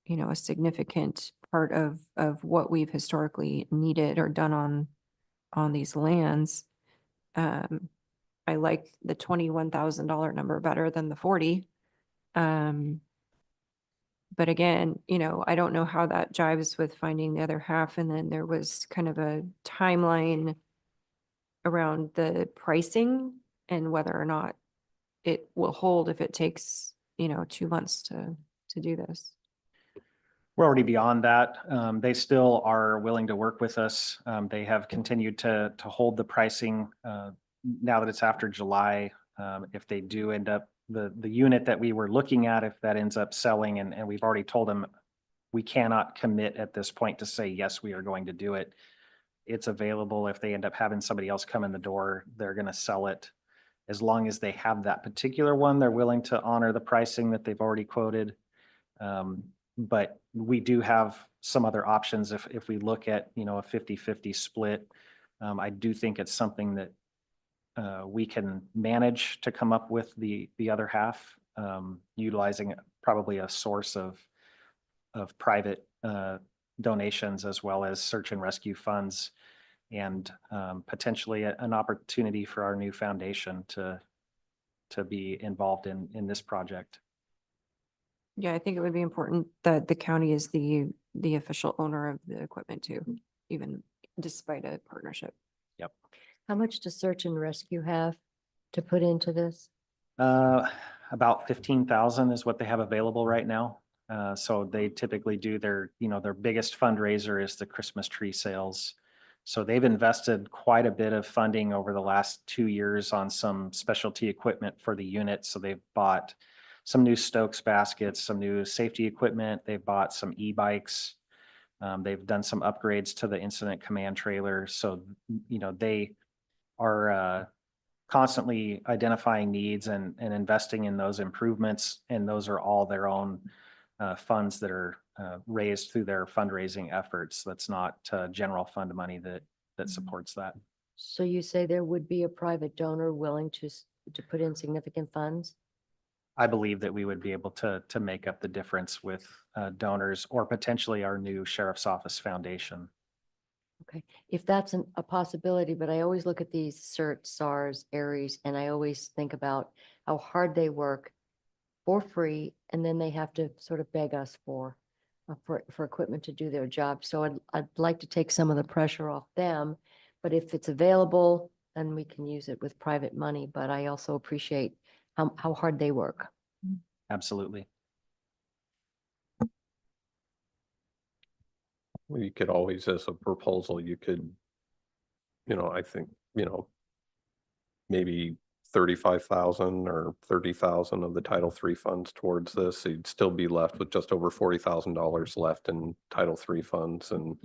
a significant part of what we've historically needed or done on these lands. I like the $21,000 number better than the 40. But again, I don't know how that jives with finding the other half. And then there was kind of a timeline around the pricing and whether or not it will hold if it takes, 2 months to do this. We're already beyond that. They still are willing to work with us. They have continued to hold the pricing now that it's after July. If they do end up, the unit that we were looking at, if that ends up selling, and we've already told them we cannot commit at this point to say, yes, we are going to do it. It's available. If they end up having somebody else come in the door, they're going to sell it. As long as they have that particular one, they're willing to honor the pricing that they've already quoted. But we do have some other options if we look at, a 50-50 split. I do think it's something that we can manage to come up with the other half, utilizing probably a source of private donations as well as search and rescue funds, and potentially an opportunity for our new foundation to be involved in this project. Yeah, I think it would be important that the county is the official owner of the equipment too, even despite a partnership. Yep. How much does search and rescue have to put into this? About 15,000 is what they have available right now. So they typically do their biggest fundraiser is the Christmas tree sales. So they've invested quite a bit of funding over the last 2 years on some specialty equipment for the unit. So they've bought some new Stokes baskets, some new safety equipment. They've bought some e-bikes. They've done some upgrades to the incident command trailer. So, they are constantly identifying needs and investing in those improvements. And those are all their own funds that are raised through their fundraising efforts. That's not general fund money that supports that. So you say there would be a private donor willing to put in significant funds? I believe that we would be able to make up the difference with donors or potentially our new Sheriff's Office Foundation. Okay, if that's a possibility, but I always look at these CERT, SARS, ARES, and I always think about how hard they work for free, and then they have to sort of beg us for equipment to do their job. So I'd like to take some of the pressure off them, but if it's available, then we can use it with private money, but I also appreciate how hard they work. Absolutely. You could always, as a proposal, you could, I think, maybe 35,000 or 30,000 of the Title III funds towards this. So you'd still be left with just over $40,000 left in Title III funds, and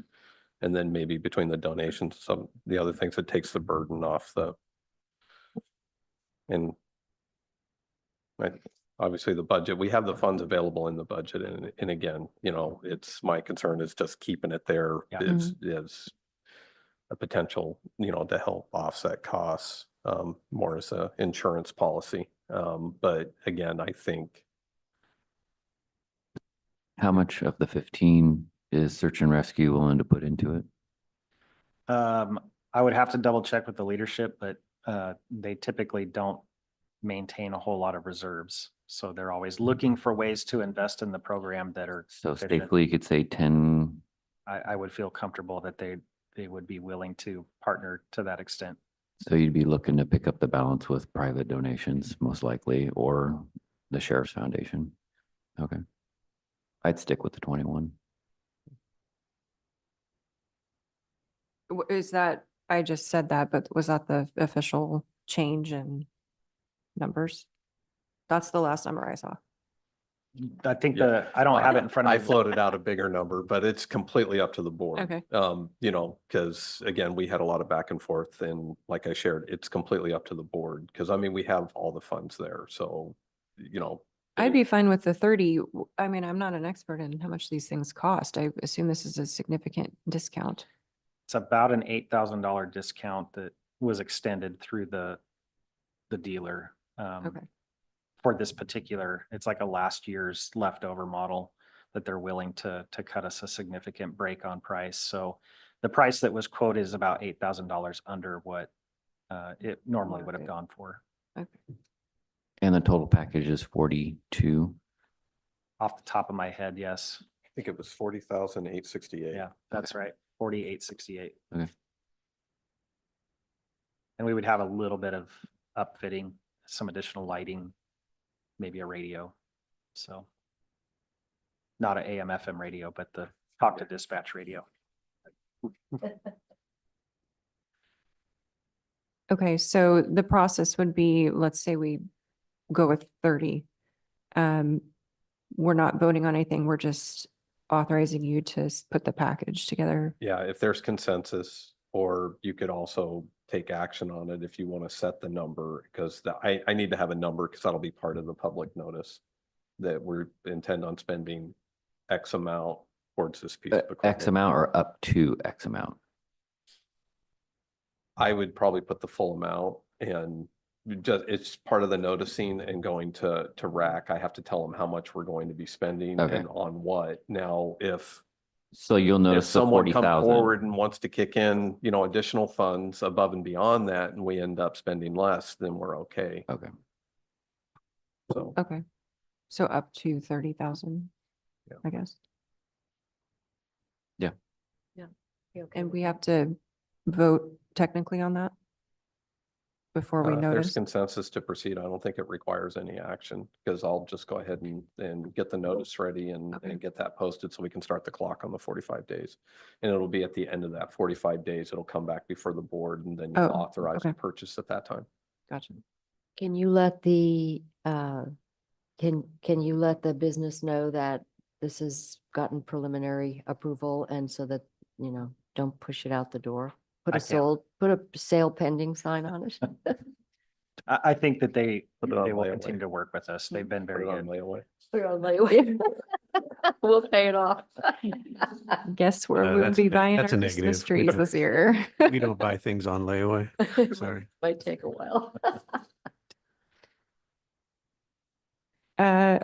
then maybe between the donations, some the other things, it takes the burden off and obviously the budget, we have the funds available in the budget, and again, it's my concern is just keeping it there Yeah. is a potential, to help offset costs, more as a insurance policy. But again, I think How much of the 15 is search and rescue willing to put into it? I would have to double check with the leadership, but they typically don't maintain a whole lot of reserves. So they're always looking for ways to invest in the program that are So efficient. safely you could say 10, I would feel comfortable that they would be willing to partner to that extent. so you'd be looking to pick up the balance with private donations, most likely, or the Sheriff's Foundation. Okay. I'd stick with the 21. Is that, I just said that, but was that the official change in numbers? That's the last number I saw. I think Yeah. I don't have it in front I of me. floated out a bigger number, but it's completely up to the board. Okay. Because again, we had a lot of back and forth, and like I shared, it's completely up to the board. Because I mean, we have all the funds there, so, I'd be fine with the 30. I mean, I'm not an expert in how much these things cost. I assume this is a significant discount. It's about an $8,000 discount that was extended through the dealer. Okay. For this particular, it's like a last year's leftover model that they're willing to cut us a significant break on price. So the price that was quoted is about $8,000 under what it normally would have Market. gone for. Okay. And the total package is 42. Off the top of my head, yes. I think it was 40,868. Yeah, that's right. 4868. Okay. And we would have a little bit of upfitting, some additional lighting, maybe a radio. So not an AM FM radio, but the talk to dispatch radio. Okay, so the process would be, let's say we go with 30. We're not voting on anything. We're just authorizing you to put the package together. Yeah, if there's consensus, or you could also take action on it if you want to set the number, because I need to have a number, because that'll be part of the public notice that we intend on spending X amount towards this piece of X equipment. amount or up to X amount? I would probably put the full amount, and just, it's part of the noticing and going to RAC. I have to tell them how much we're going to be spending Okay. and on what. Now, if So you'll if notice the someone come 40,000. forward and wants to kick in, additional funds above and beyond that, and we end up spending less, then we're okay. Okay. So, Okay. So up to 30,000, Yeah. I guess. Yeah. Yeah. And we have to vote technically on that before we if there's notice. consensus to proceed, I don't think it requires any action, because I'll just go ahead and get the notice ready and get that posted so we can start the clock on the 45 days. And it'll be at the end of that 45 days, it'll come back before the board, and then you Oh, authorize the okay. purchase at that time. Gotcha. Can you let the, can you let the business know that this has gotten preliminary approval, and so that, don't push it out the door? Put I a can. put a sale pending sign on it? I think that they Put it on will layaway. continue to work with us. They've been Put very it on good. layaway. Put it on layaway. We'll pay it off. Guess where we'll That's be a neg- buying our that's a Christmas negative. We trees don't- this year. We don't buy things on layaway. Sorry. Might take a while.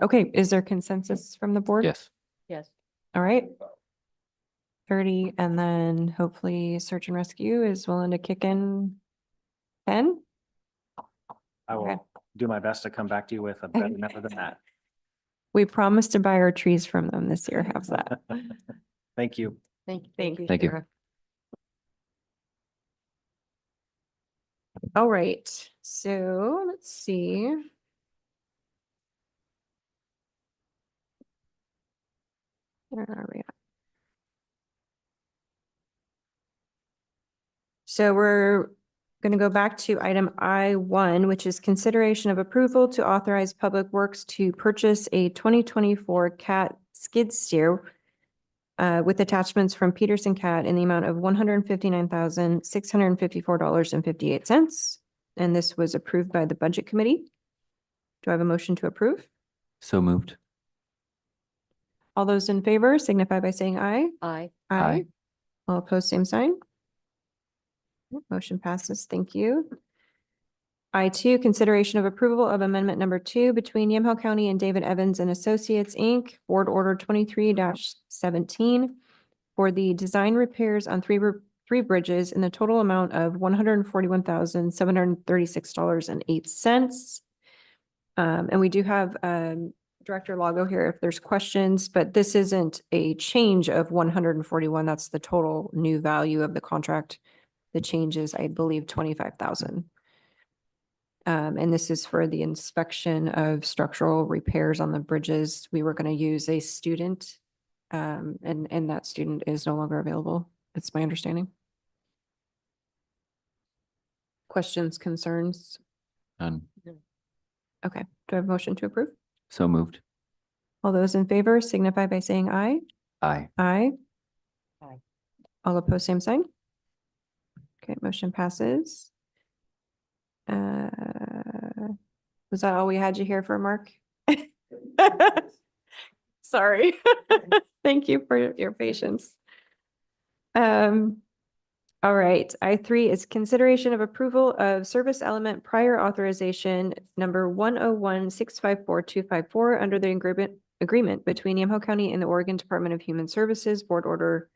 Okay, is there consensus from the board? Yes. Yes. All right. 30, and then hopefully search and rescue is willing to kick in 10? I Okay. will do my best to come back to you with a better number than that. We promised to buy our trees from them this year. How's that? Thank you. Thank you. Thank you. Sarah. All right, so let's see. Where are we at? So we're going to go back to item I1, which is consideration of approval to authorize Public Works to purchase a 2024 CAT skid steer with attachments from Peterson CAT in the amount of $159,654.58. And this was approved by the Budget Committee. Do I have a motion to approve? So moved. All those in favor signify by saying aye. Aye. Aye. All opposed, same sign. Motion passes. Thank you. I2, consideration of approval of amendment number 2 between Yamhill County and David Evans and Associates, Inc., Board Order 23-17 for the design repairs on three bridges in the total amount of $141,736.08. And we do have Director Lago here if there's questions, but this isn't a change of 141. That's the total new value of the contract. The change is, I believe, 25,000. And this is for the inspection of structural repairs on the bridges. We were going to use a student, and that student is no longer available. It's my understanding. Questions, concerns? None. Okay, do I have a motion to approve? So moved. All those in favor signify by saying aye. Aye. Aye. Aye. All opposed, same sign. Okay, motion passes. Was that all we had you here for, Mark? Sorry. Thank you for your patience. All right, I3 is consideration of approval of service element prior authorization number 101654254 under the agreement between Yamhill County and the Oregon Department of Human Services, Board Order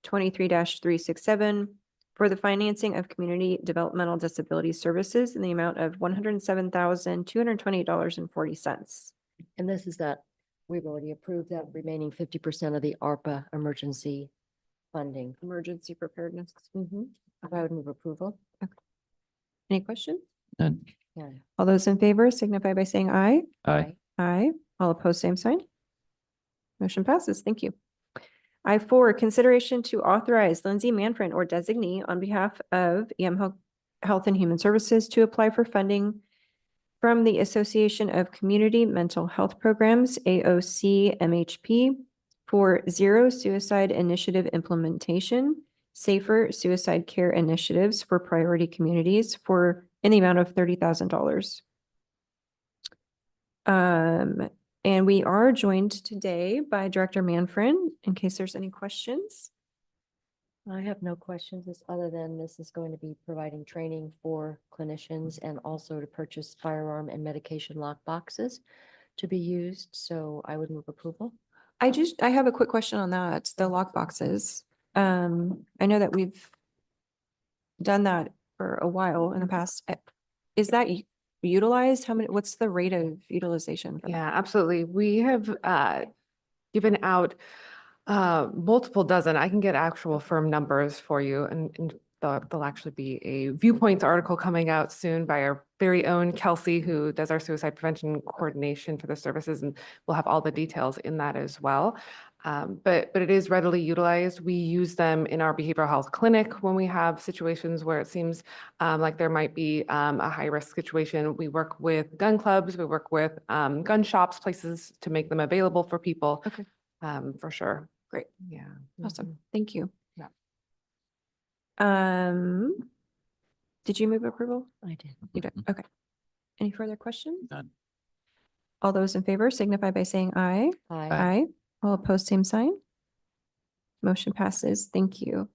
23-367 for the financing of community developmental disability services in the amount of $107,228.40. And this is that, we've already approved that remaining 50% of the ARPA emergency funding. Emergency preparedness. I would move approval. Any questions? None. Yeah. All those in favor signify by saying aye. Aye. Aye. All opposed, same sign. Motion passes. Thank you. I4, consideration to authorize Lindsay Manfred or designee on behalf of Yamhill Health and Human Services to apply for funding from the Association of Community Mental Health Programs, AOC MHP, for Zero Suicide Initiative implementation, safer suicide care initiatives for priority communities in the amount of $30,000. And we are joined today by Director Manfred, in case there's any questions. I have no questions other than this is going to be providing training for clinicians and also to purchase firearm and medication lock boxes to be used. So I would move approval. I have a quick question on that, the lock boxes. I know that we've done that for a while in the past. Is that utilized? What's the rate of utilization? for that? Yeah, absolutely. We have given out multiple dozen. I can get actual firm numbers for you, and there'll actually be a Viewpoints article coming out soon by our very own Kelsey, who does our suicide prevention coordination for the services, and we'll have all the details in that as well. But it is readily utilized. We use them in our behavioral health clinic when we have situations where it seems like there might be a high-risk situation. We work with gun clubs, we work with gun shops, places to make them available for people. Okay. For sure. Great. Yeah. Awesome. Thank you. Yeah. Did you move approval? I did. You did. Okay. Any further questions? None. All those in favor signify by saying aye. Aye. Aye. All opposed, same sign. Motion passes. Thank you.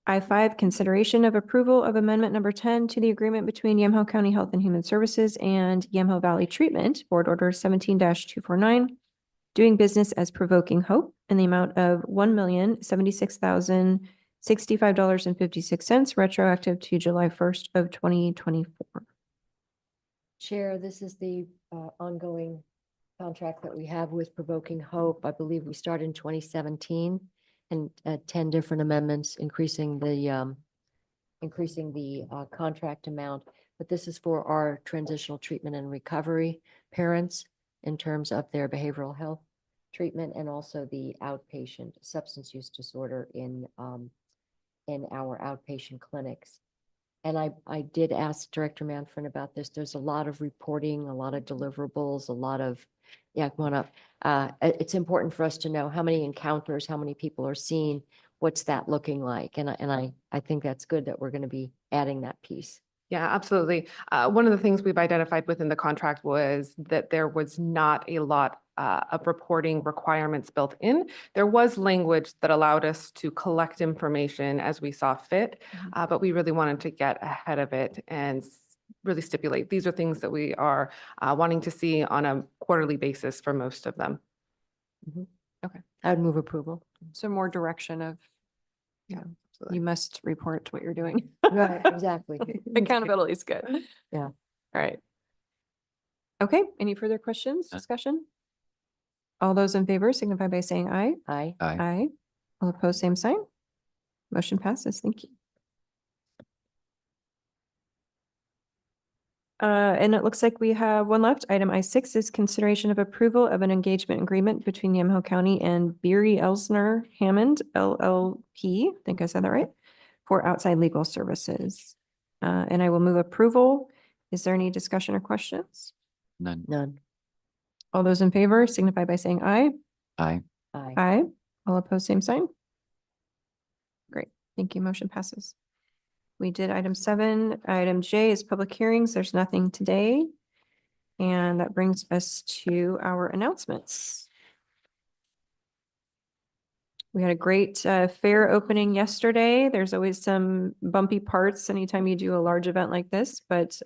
I5, consideration of approval of amendment number 10 to the agreement between Yamhill County Health and Human Services and Yamhill Valley Treatment, Board Order 17-249, doing business as Provoking Hope in the amount of $1,076,065.56, retroactive to July 1st of 2024. Chair, this is the ongoing contract that we have with Provoking Hope. I believe we started in 2017 and 10 different amendments, increasing the contract amount. But this is for our transitional treatment and recovery parents in terms of their behavioral health treatment and also the outpatient substance use disorder in our outpatient clinics. And I did ask Director Manfred about this. There's a lot of reporting, a lot of deliverables, a lot of, yeah, come on up. It's important for us to know how many encounters, how many people are seen, what's that looking like? And I think that's good that we're going to be adding that piece. Yeah, absolutely. One of the things we've identified within the contract was that there was not a lot of reporting requirements built in. There was language that allowed us to collect information as we saw fit, but we really wanted to get ahead of it and really stipulate these are things that we are wanting to see on a quarterly basis for most of them. I would move approval. So more direction of, you must report what you're doing. Right, exactly. Accountability is good. Yeah. All right. Okay, any further questions, None. discussion? All those in favor signify by saying aye. Aye. Aye. Aye. All opposed, same sign. Motion passes. Thank you. And it looks like we have one left. Item I6 is consideration of approval of an engagement agreement between Yamhill County and Beery Elsner Hammond LLP, I think I said that right, for outside legal services. And I will move approval. Is there any discussion or questions? None. None. All those in favor signify by saying aye. Aye. Aye. Aye. All opposed, same sign. Great. Thank you. Motion passes. We did item 7. Item J is public hearings. There's nothing today. And that brings us to our announcements. We had a great fair opening yesterday. There's always some bumpy parts anytime you do a large event like this, but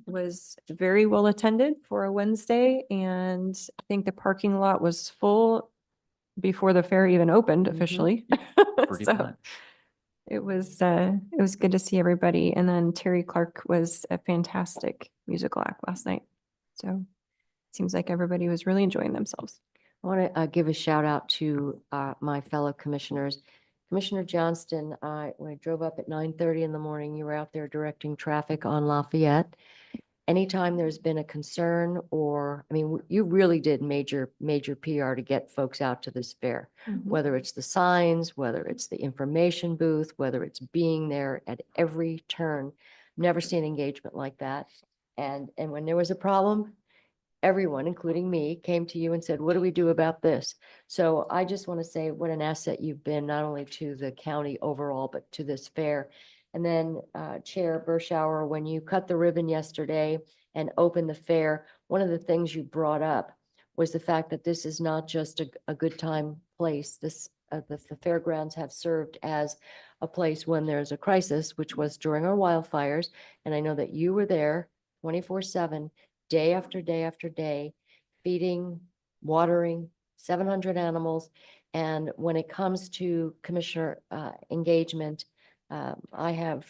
was very well attended for a Wednesday. And I think the parking lot was full before the fair even opened Mhm. officially. Pretty So much. it was good to see everybody. And then Terry Clark was a fantastic musical act last night. So it seems like everybody was really enjoying themselves. I want to give a shout out to my fellow commissioners. Commissioner Johnston, when I drove up at 9:30 in the morning, you were out there directing traffic on Lafayette. Anytime there's been a concern or, I mean, you really did major PR to get folks out to this fair, whether it's the signs, whether it's the information booth, whether it's being there at every turn. Never seen engagement like that. And when there was a problem, everyone, including me, came to you and said, what do we do about this? So I just want to say what an asset you've been, not only to the county overall, but to this fair. And then Chair Bershauer, when you cut the ribbon yesterday and opened the fair, one of the things you brought up was the fact that this is not just a good time place. This the fairgrounds have served as a place when there's a crisis, which was during our wildfires. And I know that you were there 24/7, day after day after day, feeding, watering 700 animals. And when it comes to commissioner engagement, I have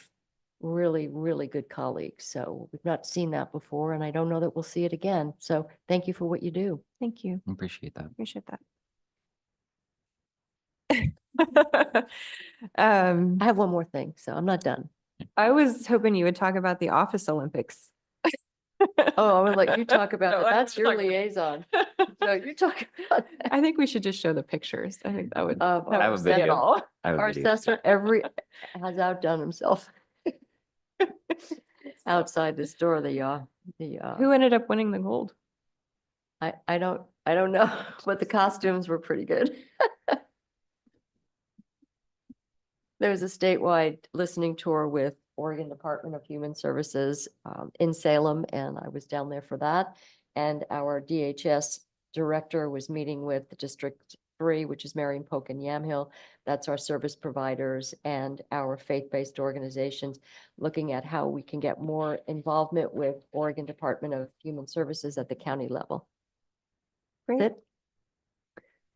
really, really good colleagues. So we've not seen that before, and I don't know that we'll see it again. So thank you for what you do. Thank you. Appreciate that. Appreciate that. I have one more thing, so I'm not done. I was hoping you would talk about the Office Olympics. Oh, I'm gonna let you talk about No, it. I That's was your talking- liaison. So you talk about that. I think we should just show the pictures. I think that would, that I have would a say it video. all. I have a Our video. assessor has outdone himself. Outside this door, Who ended up winning the gold? I don't know, but the costumes were pretty good. There was a statewide listening tour with Oregon Department of Human Services in Salem, and I was down there for that. And our DHS director was meeting with the District 3, which is Marion, Polk, and Yamhill. That's our service providers and our faith-based organizations, looking at how we can get more involvement with Oregon Department of Human Services at the county level. Great. That's it.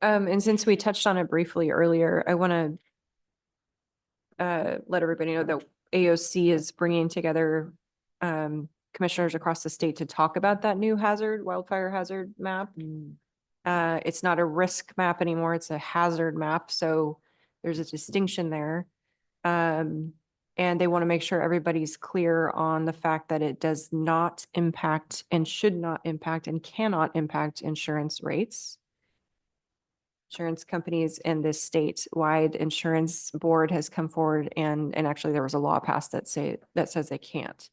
And since we touched on it briefly earlier, I want to let everybody know that AOC is bringing together commissioners across the state to talk about that new wildfire hazard map. It's not a risk map anymore. It's a hazard map. So there's a distinction there. And they want to make sure everybody's clear on the fact that it does not impact and should not impact and cannot impact insurance rates. Insurance companies in this statewide insurance board has come forward and actually there was a law passed that says they can't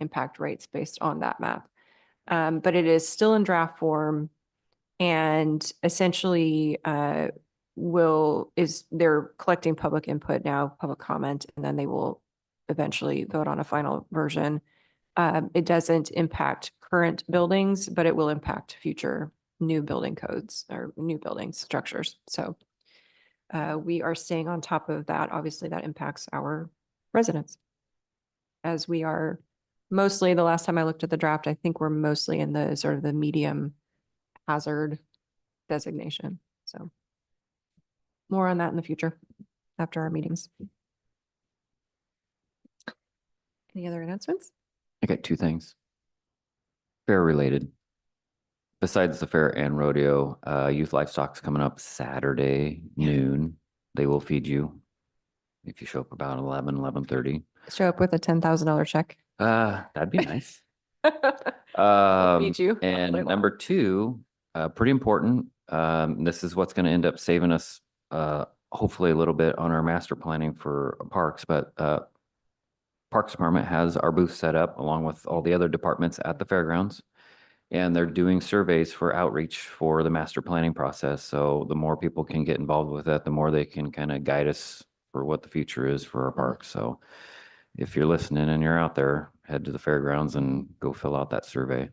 impact rates based on that map. But it is still in draft form and essentially they're collecting public input now, public comment, and then they will eventually vote on a final version. It doesn't impact current buildings, but it will impact future new building codes or new building structures. So we are staying on top of that. Obviously, that impacts our residents. As we are mostly, the last time I looked at the draft, I think we're mostly in the sort of the medium hazard designation. So more on that in the future after our meetings. Any other announcements? I got two things. Fair related. Besides the fair and rodeo, youth livestock's coming up Saturday noon. They will feed you if you show up about 11:30. Show up with a $10,000 check. That'd be nice. Feed you all day And long. number two, pretty important. This is what's going to end up saving us, hopefully a little bit on our master planning for parks, but Parks Department has our booth set up along with all the other departments at the fairgrounds. And they're doing surveys for outreach for the master planning process. So the more people can get involved with that, the more they can kind of guide us for what the future is for our parks. So if you're listening and you're out there, head to the fairgrounds and go fill out that survey.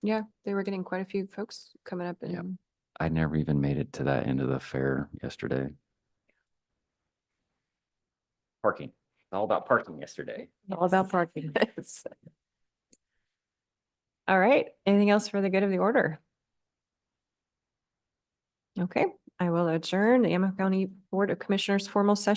Yeah, they were getting quite a few folks coming up Yep. and I never even made it to that end of the fair yesterday. Parking. All about parking yesterday. all about parking. All right. Anything else for the good of the order? Okay, I will adjourn the Yamaha County Board of Commissioners formal session.